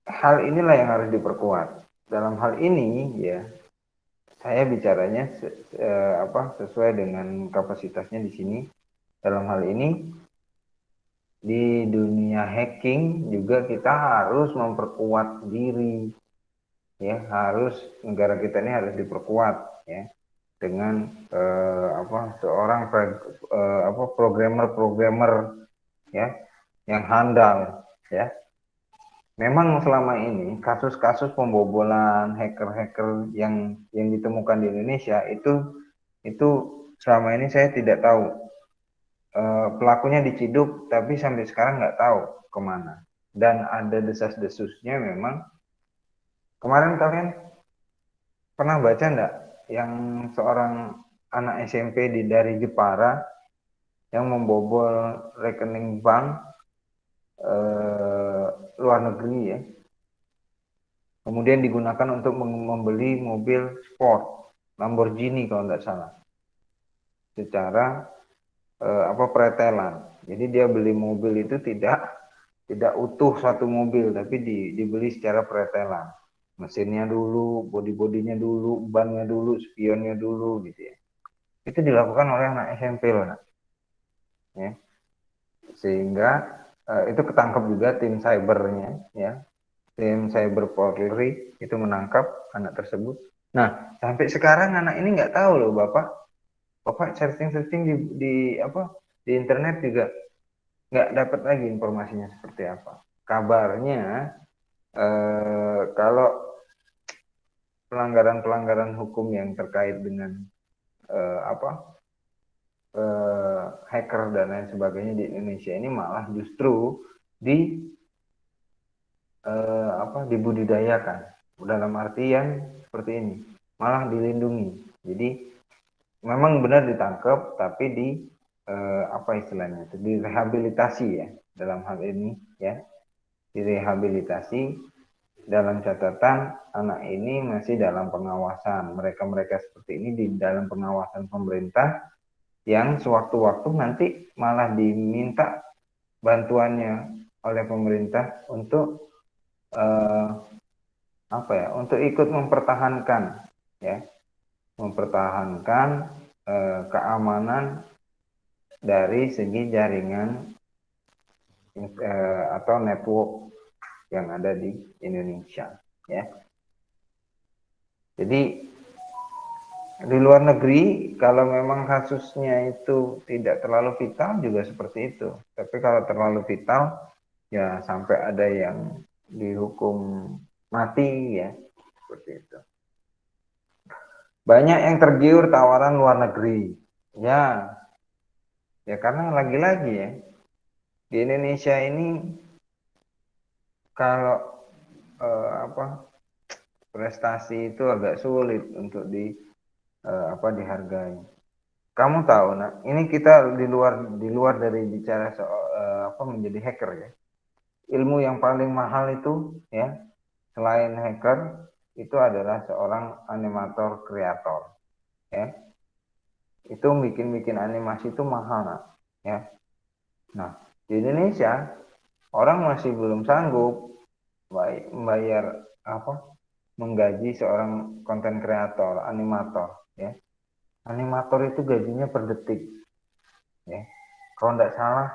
hal inilah yang harus diperkuat. Dalam hal ini ya, saya bicaranya sesuai dengan kapasitasnya di sini. Dalam hal ini di dunia hacking juga kita harus memperkuat diri. Ya, negara kita ini harus diperkuat ya dengan seorang programmer ya yang handal ya. Memang selama ini kasus-kasus pembobolan hacker-hacker yang ditemukan di Indonesia itu selama ini saya tidak tahu pelakunya diciduk tapi sampai sekarang nggak tahu kemana. Dan ada desas-desusnya memang. Kemarin kalian pernah baca nggak yang seorang anak SMP dari Jepara yang membobol rekening bank luar negeri ya, kemudian digunakan untuk membeli mobil sport Lamborghini kalau nggak salah, secara pretelan. Jadi dia beli mobil itu tidak utuh satu mobil, tapi dibeli secara pretelan. Mesinnya dulu, bodi-bodinya dulu, bannya dulu, spionnya dulu gitu ya. Itu dilakukan oleh anak SMP loh, nak. Ya. Sehingga itu ketangkap juga tim cybernya ya. Tim cyber Polri itu menangkap anak tersebut. Nah, sampai sekarang anak ini nggak tahu loh, Bapak searching di internet juga nggak dapat lagi informasinya seperti apa. Kabarnya kalau pelanggaran-pelanggaran hukum yang terkait dengan hacker dan lain sebagainya di Indonesia ini malah justru dibudidayakan, dalam artian seperti ini, malah dilindungi. Jadi memang benar ditangkap, tapi direhabilitasi ya dalam hal ini ya, direhabilitasi dalam catatan anak ini masih dalam pengawasan. Mereka seperti ini di dalam pengawasan pemerintah, yang sewaktu-waktu nanti malah diminta bantuannya oleh pemerintah untuk untuk ikut mempertahankan keamanan dari segi jaringan atau network yang ada di Indonesia ya. Jadi di luar negeri kalau memang kasusnya itu tidak terlalu vital juga seperti itu. Tapi kalau terlalu vital ya sampai ada yang dihukum mati ya, seperti itu. Banyak yang tergiur tawaran luar negeri. Ya karena lagi-lagi ya, di Indonesia ini kalau prestasi itu agak sulit untuk dihargai. Kamu tahu, nah ini kita di luar dari bicara soal menjadi hacker ya. Ilmu yang paling mahal itu ya, selain hacker, itu adalah seorang animator kreator ya. Itu bikin animasi itu mahal, nah, ya. Nah, di Indonesia orang masih belum sanggup membayar menggaji seorang konten kreator, animator ya. Animator itu gajinya per detik ya. Kalau tidak salah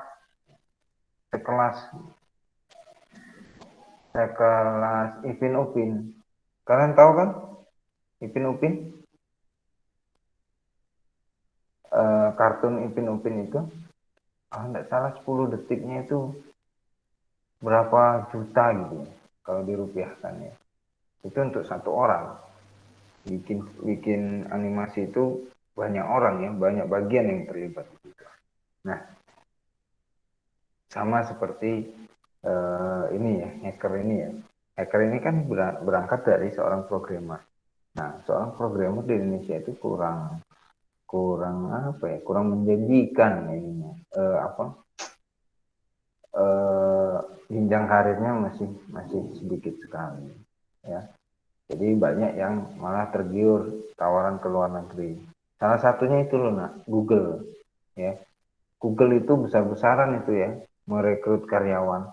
sekelas Ipin Upin. Kalian tahu kan Ipin Upin? Kartun Ipin Upin itu, tidak salah 10 detiknya itu berapa juta gitu kalau dirupiahkan ya. Itu untuk satu orang. Bikin animasi itu banyak orang ya, banyak bagian yang terlibat. Nah, sama seperti ini ya, hacker ini ya. Hacker ini kan berangkat dari seorang programmer. Nah, seorang programmer di Indonesia itu kurang menjanjikan ininya. Jenjang karirnya masih sedikit sekali ya. Jadi banyak yang malah tergiur tawaran ke luar negeri. Salah satunya itu loh, nak, Google ya. Google itu besar-besaran itu ya merekrut karyawan.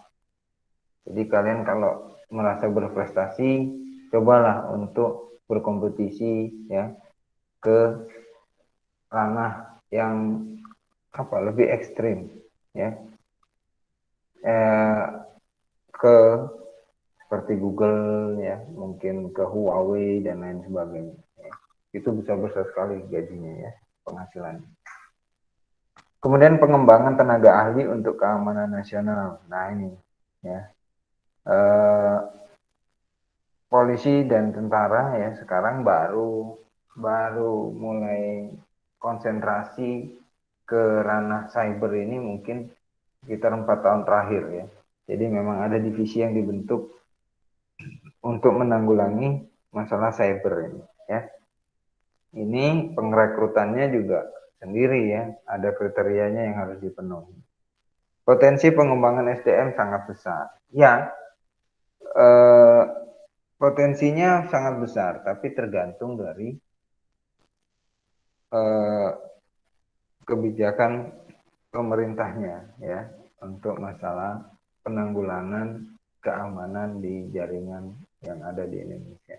Jadi kalian kalau merasa berprestasi, cobalah untuk berkompetisi ya ke ranah yang lebih ekstrim ya, ke seperti Google ya, mungkin ke Huawei dan lain sebagainya ya. Itu bisa besar sekali gajinya ya, penghasilannya. Kemudian pengembangan tenaga ahli untuk keamanan nasional. Nah ini ya, polisi dan tentara ya sekarang baru mulai konsentrasi ke ranah cyber ini mungkin sekitar 4 tahun terakhir ya. Jadi memang ada divisi yang dibentuk untuk menanggulangi masalah cyber ini ya. Ini pengrekrutannya juga sendiri ya, ada kriterianya yang harus dipenuhi. Potensi pengembangan SDM sangat besar. Ya, potensinya sangat besar, tapi tergantung dari kebijakan pemerintahnya ya untuk masalah penanggulangan keamanan di jaringan yang ada di Indonesia.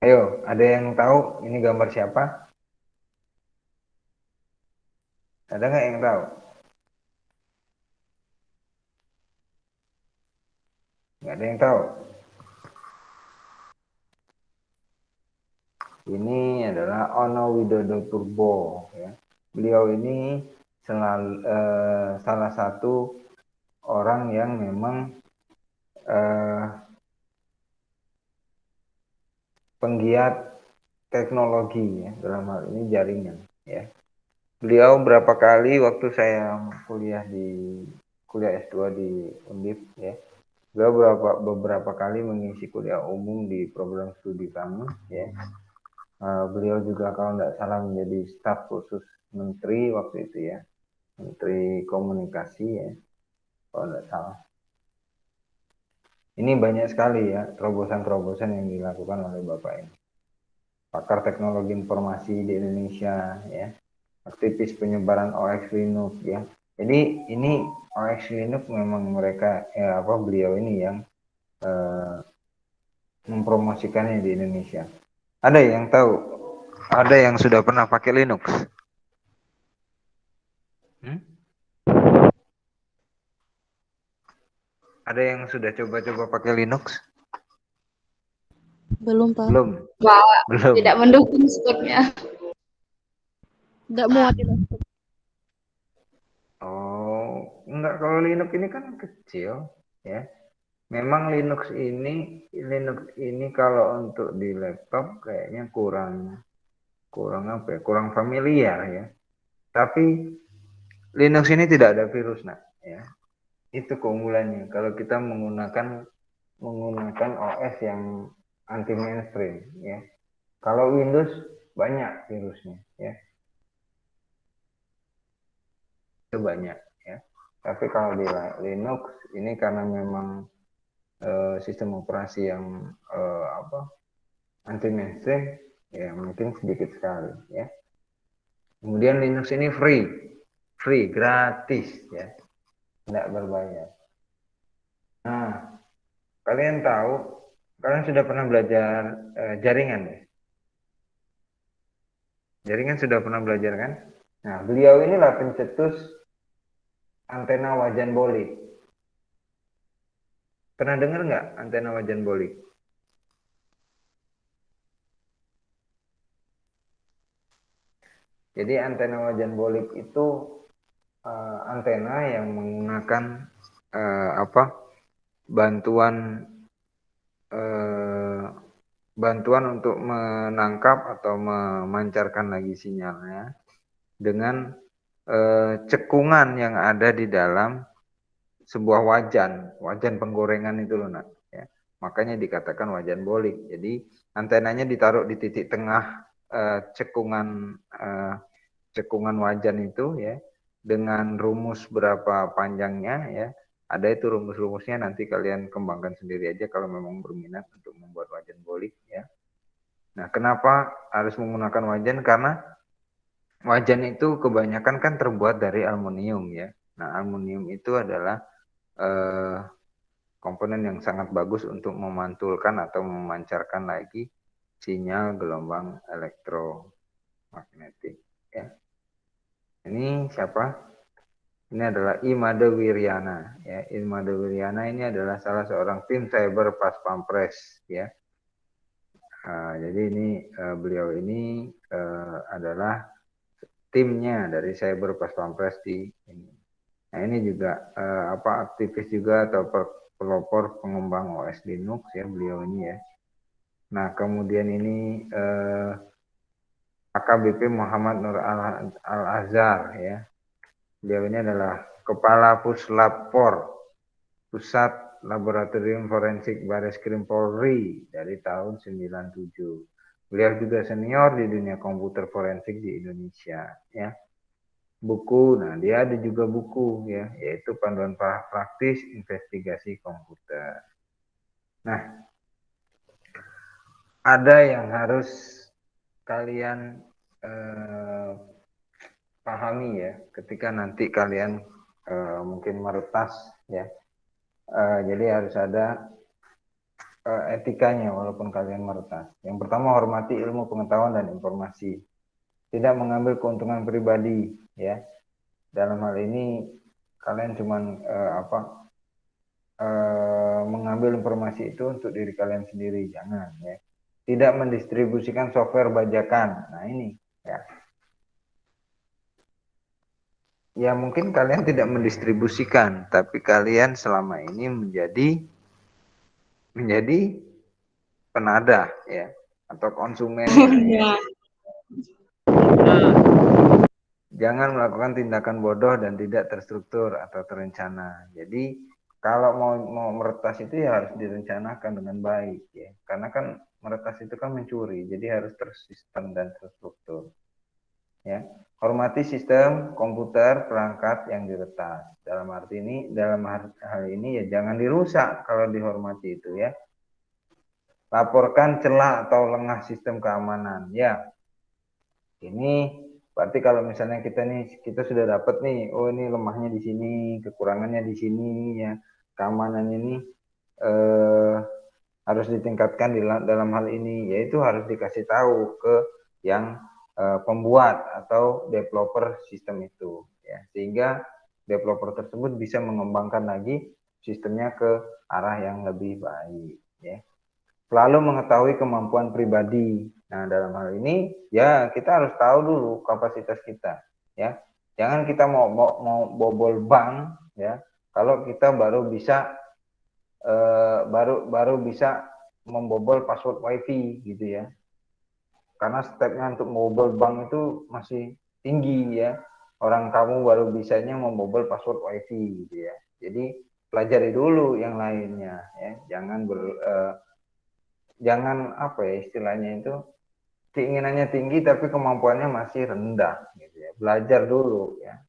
Ayo, ada yang tahu ini gambar siapa? Ada nggak yang tahu? Nggak ada yang tahu. Ini adalah Ono Widodo Purbo ya. Beliau ini salah satu orang yang memang penggiat teknologi ya, dalam hal ini jaringan ya. Beliau berapa kali waktu saya kuliah S2 di Undip ya. Beliau beberapa kali mengisi kuliah umum di program studi kami ya. Beliau juga kalau tidak salah menjadi staf khusus menteri waktu itu ya, menteri komunikasi ya, kalau tidak salah. Ini banyak sekali ya terobosan-terobosan yang dilakukan oleh Bapak ini. Pakar teknologi informasi di Indonesia ya, aktivis penyebaran OS Linux ya. Jadi ini OS Linux memang mereka beliau ini yang mempromosikannya di Indonesia. Ada yang tahu? Ada yang sudah pernah pakai Linux? Ada yang sudah coba-coba pakai Linux? Belum, Pak. Belum. Wah, Belum. tidak mendukung speknya. Tidak muat itu. Oh, enggak, kalau Linux ini kan kecil ya. Memang Linux ini kalau untuk di laptop kayaknya kurang familiar ya. Tapi Linux ini tidak ada virus ya. Itu keunggulannya kalau kita menggunakan OS yang anti mainstream ya. Kalau Windows banyak virusnya ya. Itu banyak ya. Tapi kalau di Linux ini karena memang sistem operasi yang anti mainstream ya mungkin sedikit sekali ya. Kemudian Linux ini free gratis ya, tidak berbayar. Nah, kalian sudah pernah belajar jaringan ya? Jaringan sudah pernah belajar kan? Nah, beliau inilah pencetus antena wajan bolik. Pernah dengar nggak antena wajan bolik? Jadi antena wajan bolik itu antena yang menggunakan bantuan untuk menangkap atau memancarkan lagi sinyalnya dengan cekungan yang ada di dalam sebuah wajan penggorengan itu loh nak ya. Makanya dikatakan wajan bolik. Jadi antenanya ditaruh di titik tengah cekungan wajan itu ya, dengan rumus berapa panjangnya ya. Ada itu rumus-rumusnya, nanti kalian kembangkan sendiri aja kalau memang berminat untuk membuat wajan bolik ya. Nah, kenapa harus menggunakan wajan? Karena wajan itu kebanyakan kan terbuat dari aluminium ya. Nah, aluminium itu adalah komponen yang sangat bagus untuk memantulkan atau memancarkan lagi sinyal gelombang elektromagnetik ya. Ini siapa? Ini adalah Imade Wiryana ya. Imade Wiryana ini adalah salah seorang tim cyber Pas Pampres ya. Jadi ini beliau ini adalah timnya dari cyber Pas Pampres di ini. Nah, ini juga aktivis juga atau pelopor pengembang OS Linux ya beliau ini ya. Nah, kemudian ini AKBP Muhammad Nur Al-Azhar ya. Beliau ini adalah Kepala Puslapor, Pusat Laboratorium Forensik Bareskrim Polri dari tahun 97. Beliau juga senior di dunia komputer forensik di Indonesia ya. Buku, nah dia ada juga buku ya, yaitu Panduan Praktis Investigasi Komputer. Nah, ada yang harus kalian pahami ya, ketika nanti kalian mungkin meretas ya. Jadi harus ada etikanya walaupun kalian meretas. Yang pertama, hormati ilmu pengetahuan dan informasi. Tidak mengambil keuntungan pribadi ya. Dalam hal ini kalian cuman mengambil informasi itu untuk diri kalian sendiri, jangan ya. Tidak mendistribusikan software bajakan. Nah ini ya. Ya mungkin kalian tidak mendistribusikan, tapi kalian selama ini menjadi penadah ya, atau konsumennya ya. Jangan melakukan tindakan bodoh dan tidak terstruktur atau terencana. Jadi kalau mau meretas itu ya harus direncanakan dengan baik ya. Karena kan meretas itu kan mencuri, jadi harus tersistem dan terstruktur. Ya. Hormati sistem komputer perangkat yang diretas. Dalam hal ini ya jangan dirusak kalau dihormati itu ya. Laporkan celah atau lengah sistem keamanan. Ya. Ini berarti kalau misalnya kita sudah dapat nih, oh ini lemahnya di sini, kekurangannya di sini ya, keamanannya ini harus ditingkatkan dalam hal ini, yaitu harus dikasih tahu ke yang pembuat atau developer sistem itu ya, sehingga developer tersebut bisa mengembangkan lagi sistemnya ke arah yang lebih baik ya. Selalu mengetahui kemampuan pribadi. Nah, dalam hal ini ya kita harus tahu dulu kapasitas kita ya. Jangan kita mau bobol bank ya kalau kita baru bisa membobol password WiFi gitu ya. Karena stepnya untuk membobol bank itu masih tinggi ya. Orang kamu baru bisanya membobol password WiFi gitu ya. Jadi pelajari dulu yang lainnya ya. Jangan apa ya istilahnya itu, keinginannya tinggi tapi kemampuannya masih rendah gitu ya. Belajar dulu ya,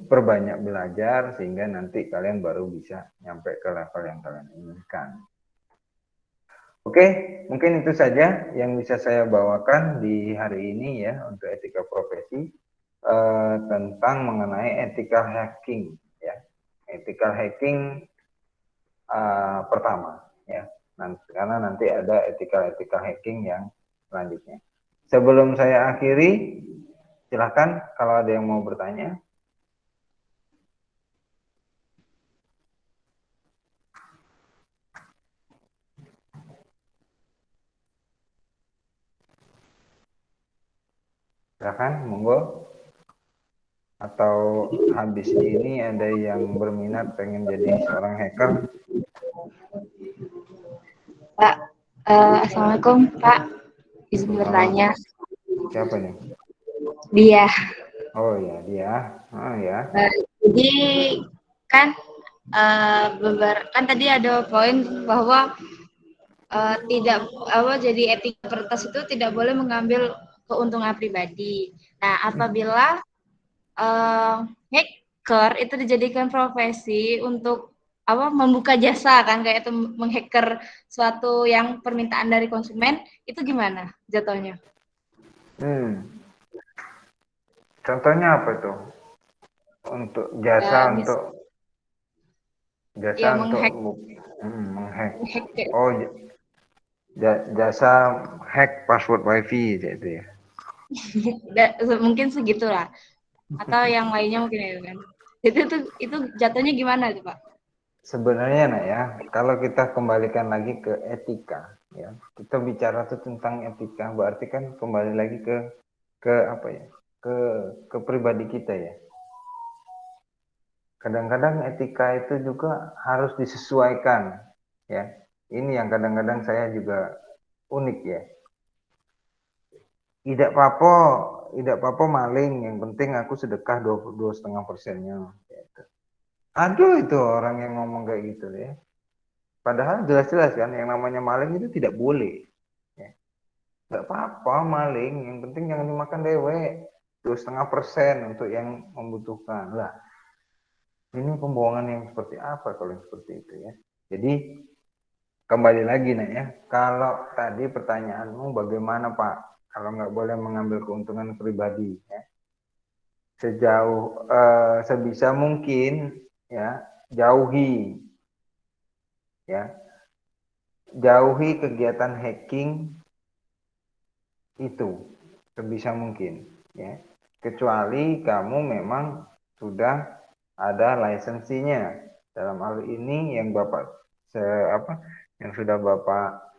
perbanyak belajar sehingga nanti kalian baru bisa nyampe ke level yang kalian inginkan. Oke, mungkin itu saja yang bisa saya bawakan di hari ini ya untuk etika profesi tentang mengenai ethical hacking ya. Ethical hacking pertama ya, karena nanti ada ethical hacking yang selanjutnya. Sebelum saya akhiri, silahkan kalau ada yang mau bertanya. Silahkan, monggo. Atau habis ini ada yang berminat pengen jadi seorang hacker? Pak, Assalamualaikum Pak, izin bertanya. Siapa nih? Dia. Oh ya, dia. Oh ya. Jadi kan kan tadi ada poin bahwa jadi etika kertas itu tidak boleh mengambil keuntungan pribadi. Nah, apabila hacker itu dijadikan profesi untuk membuka jasa kan, kayak itu menghacker suatu yang permintaan dari konsumen, itu gimana jatuhnya? Contohnya apa tuh? Untuk jasa menghack. Oh, jasa hack password WiFi gitu ya. Mungkin segitulah. Atau yang lainnya mungkin itu kan. Itu jatuhnya gimana tuh, Pak? Sebenarnya ya, kalau kita kembalikan lagi ke etika ya. Kita bicara tuh tentang etika, berarti kan kembali lagi ke apa ya? Ke pribadi kita ya. Kadang-kadang etika itu juga harus disesuaikan ya. Ini yang kadang-kadang saya juga unik ya. Tidak apa-apa maling, yang penting aku sedekah 2,5%-nya. Gitu. Aduh, itu orang yang ngomong kayak gitu ya. Padahal jelas-jelas kan yang namanya maling itu tidak boleh. Ya. Nggak apa-apa maling, yang penting jangan dimakan dewek. 2,5% untuk yang membutuhkan. Lah, ini pembohongan yang seperti apa kalau yang seperti itu ya. Jadi kembali lagi nih ya, kalau tadi pertanyaanmu bagaimana Pak, kalau nggak boleh mengambil keuntungan pribadi ya, sebisa mungkin ya jauhi kegiatan hacking itu sebisa mungkin ya, kecuali kamu memang sudah ada lisensinya. Dalam hal ini yang yang sudah Bapak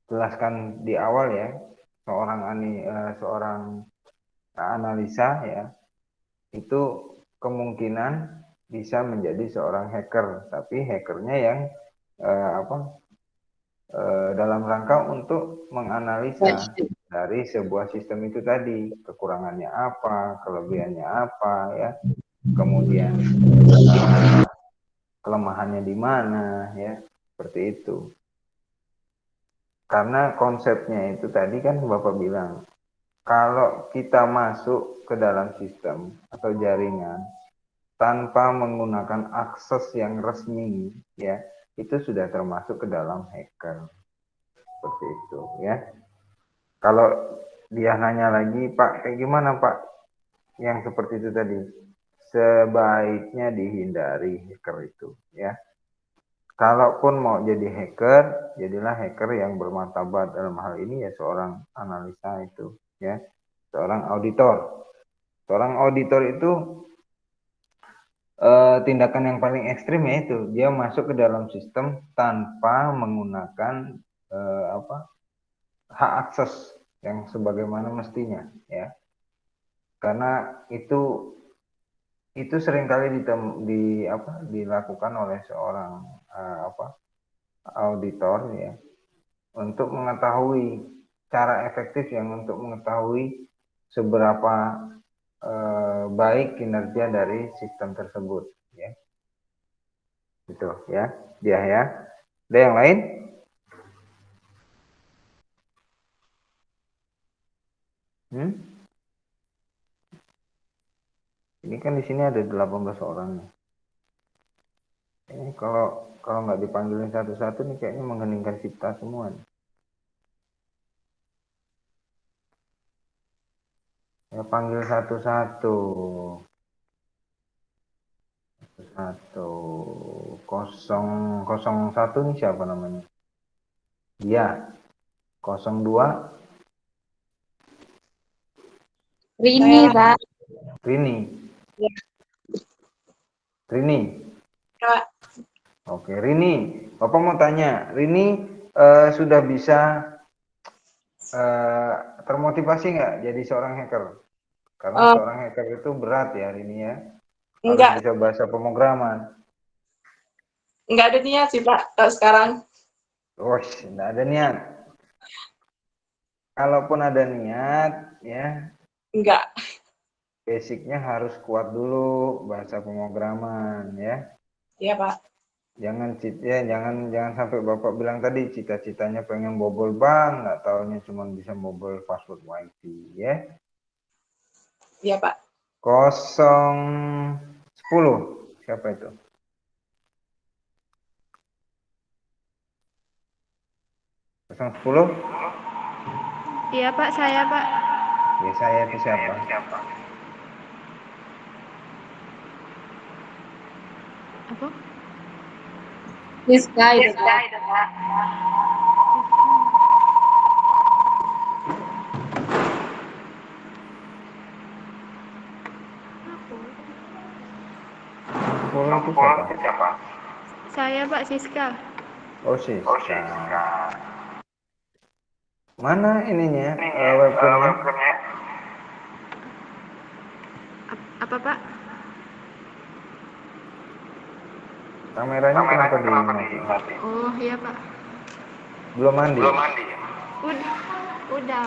jelaskan di awal ya, seorang analisa ya, itu kemungkinan bisa menjadi seorang hacker, tapi hackernya yang dalam rangka untuk menganalisa dari sebuah sistem itu tadi, kekurangannya apa, kelebihannya apa ya, kemudian kelemahannya di mana ya, seperti itu. Karena konsepnya itu tadi kan Bapak bilang, kalau kita masuk ke dalam sistem atau jaringan tanpa menggunakan akses yang resmi ya, itu sudah termasuk ke dalam hacker. Seperti itu ya. Kalau dia nanya lagi, Pak, kayak gimana Pak? Yang seperti itu tadi, sebaiknya dihindari hacker itu ya. Kalaupun mau jadi hacker, jadilah hacker yang bermartabat. Dalam hal ini ya seorang analisa itu ya, seorang auditor. Seorang auditor itu tindakan yang paling ekstrim yaitu dia masuk ke dalam sistem tanpa menggunakan hak akses yang sebagaimana mestinya ya. Karena itu seringkali dilakukan oleh seorang auditor ya, untuk mengetahui cara efektif yang untuk mengetahui seberapa baik kinerja dari sistem tersebut ya. Gitu ya, dia ya. Ada yang lain? Ini kan di sini ada 18 orang nih. Ini kalau nggak dipanggilin satu-satu nih kayaknya mengheningkan cipta semua nih. Ya panggil satu-satu. Satu. 001 nih siapa namanya? Dia. 02. Rini, Pak. Rini. Ya. Rini. Ya. Oke, Rini. Bapak mau tanya, Rini sudah bisa termotivasi nggak jadi seorang hacker? Karena seorang hacker itu berat ya, Rini ya. Harus bisa bahasa pemrograman. Enggak ada niat sih Pak sekarang. Enggak ada niat. Kalaupun ada niat, ya. Enggak. Basicnya harus kuat dulu bahasa pemrograman, ya. Iya Pak. Jangan sampai Bapak bilang tadi cita-citanya pengen bobol bank, nggak taunya cuma bisa bobol password wifi, ya. Iya Pak. 010, siapa itu? 010? Iya Pak, saya Pak. Ya, saya itu siapa? Apa? Siska itu, Pak. Itu siapa? Saya Pak Siska. Oh, Siska. Mana ininya? Webcamnya? Apa Pak? Kameranya kenapa dimati? Oh iya Pak. Belum mandi. Udah.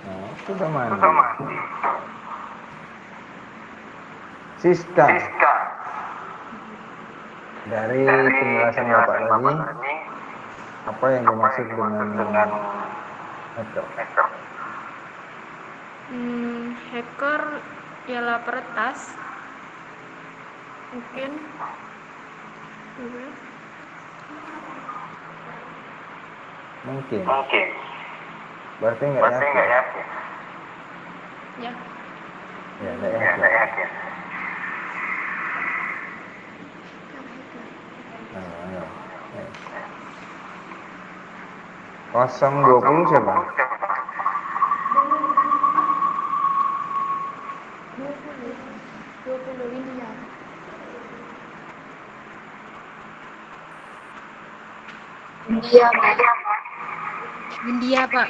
Nah, sudah mandi. Siska. Dari penjelasan Bapak tadi, apa yang dimaksud dengan hacker? Hacker ialah peretas. Mungkin. Mungkin. Berarti nggak yakin. Ya. Ya, nggak yakin. Nah, ya. 020 siapa? 20 India. India, Pak.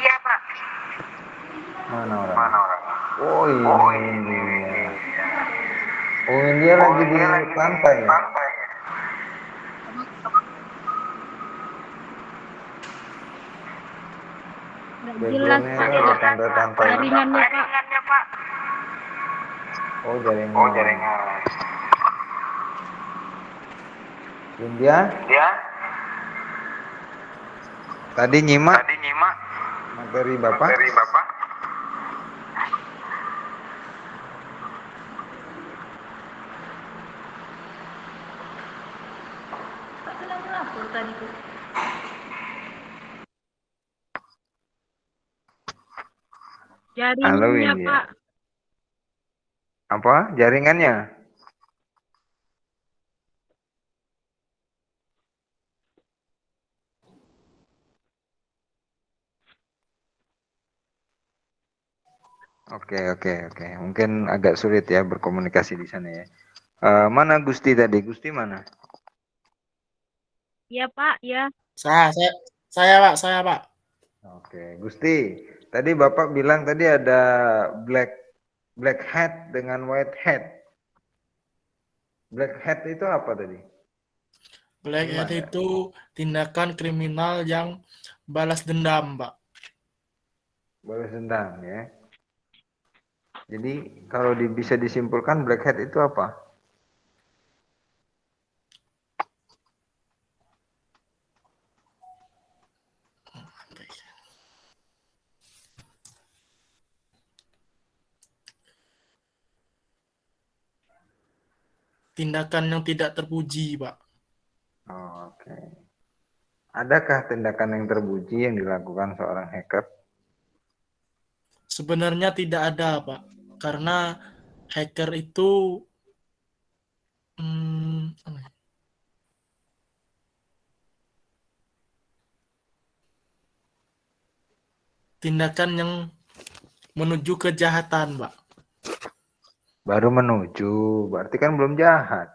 Mana orang? Oh, ini India. Oh, India lagi di pantai ya? Jelas, Pak. Backgroundnya ada pantai-pantai. Jaringannya, Pak. Oh, jaringan. India? Tadi nyimak materi Bapak? Halo, Jaringannya, India. Pak. Apa? Jaringannya? Oke. Mungkin agak sulit ya berkomunikasi di sana ya. Mana Gusti tadi? Gusti mana? Iya, Pak. Ya. Saya, Pak. Oke, Gusti. Tadi Bapak bilang tadi ada black hat dengan white hat. Black hat itu apa tadi? Black hat Gimana? itu tindakan kriminal yang balas dendam, Pak. Balas dendam ya. Jadi kalau bisa disimpulkan black hat itu apa? Tindakan yang tidak terpuji, Pak. Oke. Adakah tindakan yang terpuji yang dilakukan seorang hacker? Sebenarnya tidak ada, Pak. Karena hacker itu apa ya? Tindakan yang menuju kejahatan, Pak. Baru menuju, berarti kan belum jahat.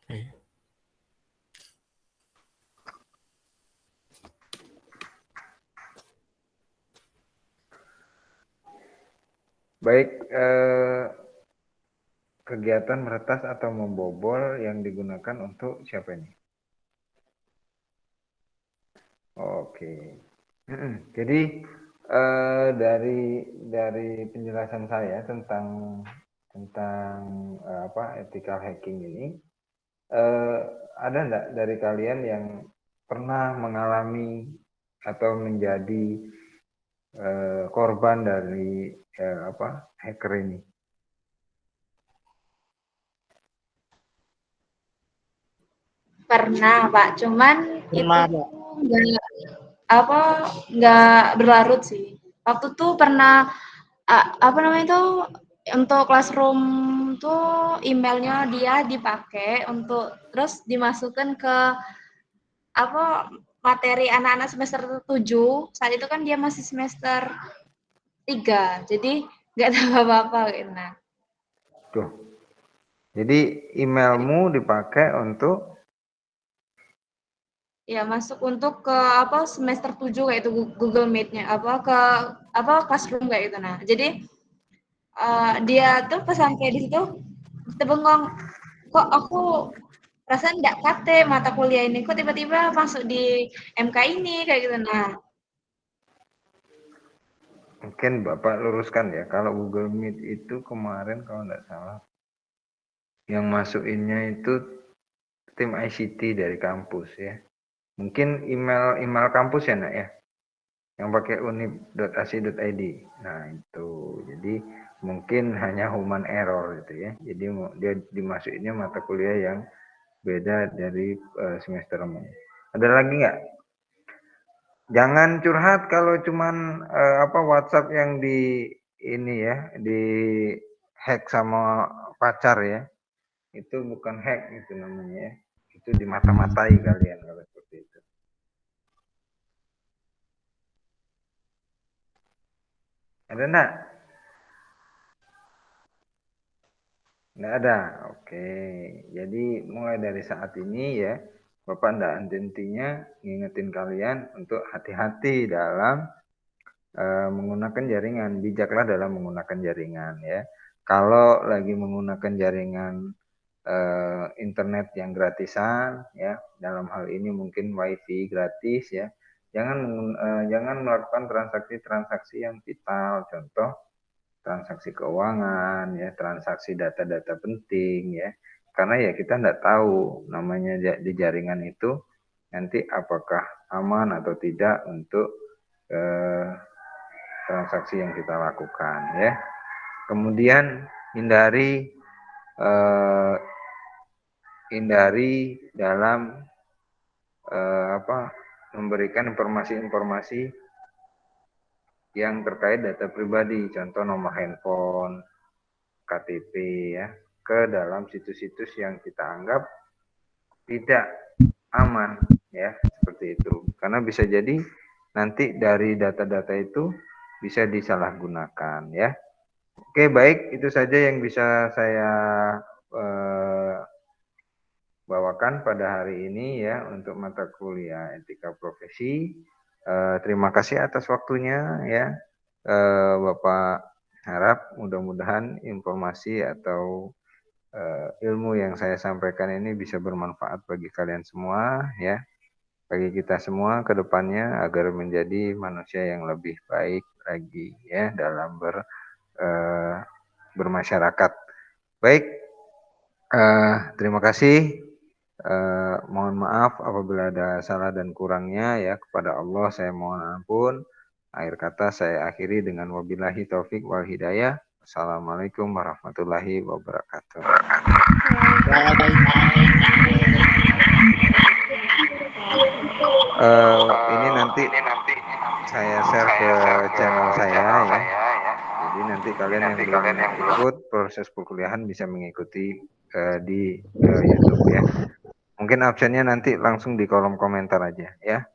Oke. Baik, kegiatan meretas atau membobol yang digunakan untuk siapa ini? Oke. Jadi dari penjelasan saya tentang ethical hacking ini, ada enggak dari kalian yang pernah mengalami atau menjadi korban dari hacker ini? Pernah, Pak. Cuman Pernah, itu Pak. nggak berlarut sih. Waktu tuh pernah untuk classroom tuh emailnya dia dipakai untuk terus dimasukkan ke materi anak-anak semester 7. Saat itu kan dia masih semester 3, jadi nggak tahu apa-apa gitu. Nah. Tuh. Jadi emailmu dipakai untuk Ya, masuk untuk ke semester 7 kayak itu Google Meet-nya ke classroom kayak gitu. Nah, jadi dia tuh pas sampai di situ kita bengong, kok aku perasaan nggak kate mata kuliah ini, kok tiba-tiba masuk di MK ini kayak gitu. Nah, Mungkin Bapak luruskan ya, kalau Google Meet itu kemarin kalau nggak salah, yang masukinnya itu tim ICT dari kampus ya. Mungkin email kampus ya nak ya, yang pakai unip.ac.id. Nah itu, jadi mungkin hanya human error gitu ya. Jadi dia dimasukinnya mata kuliah yang beda dari semester umum. Ada lagi nggak? Jangan curhat kalau cuman WhatsApp yang di ini ya, di hack sama pacar ya. Itu bukan hack itu namanya ya. Itu dimata-matai kalian kalau seperti itu. Ada enggak? Enggak ada. Oke. Jadi mulai dari saat ini ya, Bapak enggak henti-hentinya ngingetin kalian untuk hati-hati dalam menggunakan jaringan. Bijaklah dalam menggunakan jaringan ya. Kalau lagi menggunakan jaringan internet yang gratisan ya, dalam hal ini mungkin wifi gratis ya, jangan melakukan transaksi-transaksi yang vital, contoh transaksi keuangan ya, transaksi data-data penting ya, karena ya kita nggak tahu namanya di jaringan itu nanti apakah aman atau tidak untuk transaksi yang kita lakukan ya. Kemudian hindari dalam memberikan informasi-informasi yang terkait data pribadi, contoh nomor handphone, KTP ya, ke dalam situs-situs yang kita anggap tidak aman ya, seperti itu. Karena bisa jadi nanti dari data-data itu bisa disalahgunakan ya. Oke, baik, itu saja yang bisa saya bawakan pada hari ini ya untuk mata kuliah etika profesi. Terima kasih atas waktunya ya. Bapak harap mudah-mudahan informasi atau ilmu yang saya sampaikan ini bisa bermanfaat bagi kalian semua ya. Bagi kita semua ke depannya agar menjadi manusia yang lebih baik lagi ya dalam bermasyarakat. Baik, terima kasih. Mohon maaf apabila ada salah dan kurangnya ya, kepada Allah saya mohon ampun. Akhir kata saya akhiri dengan wabillahi taufik wal hidayah. Assalamualaikum warahmatullahi wabarakatuh. Ini nanti saya share ke channel saya ya. Jadi nanti kalian yang belum ikut proses perkuliahan bisa mengikuti di YouTube ya. Mungkin absennya nanti langsung di kolom komentar aja ya.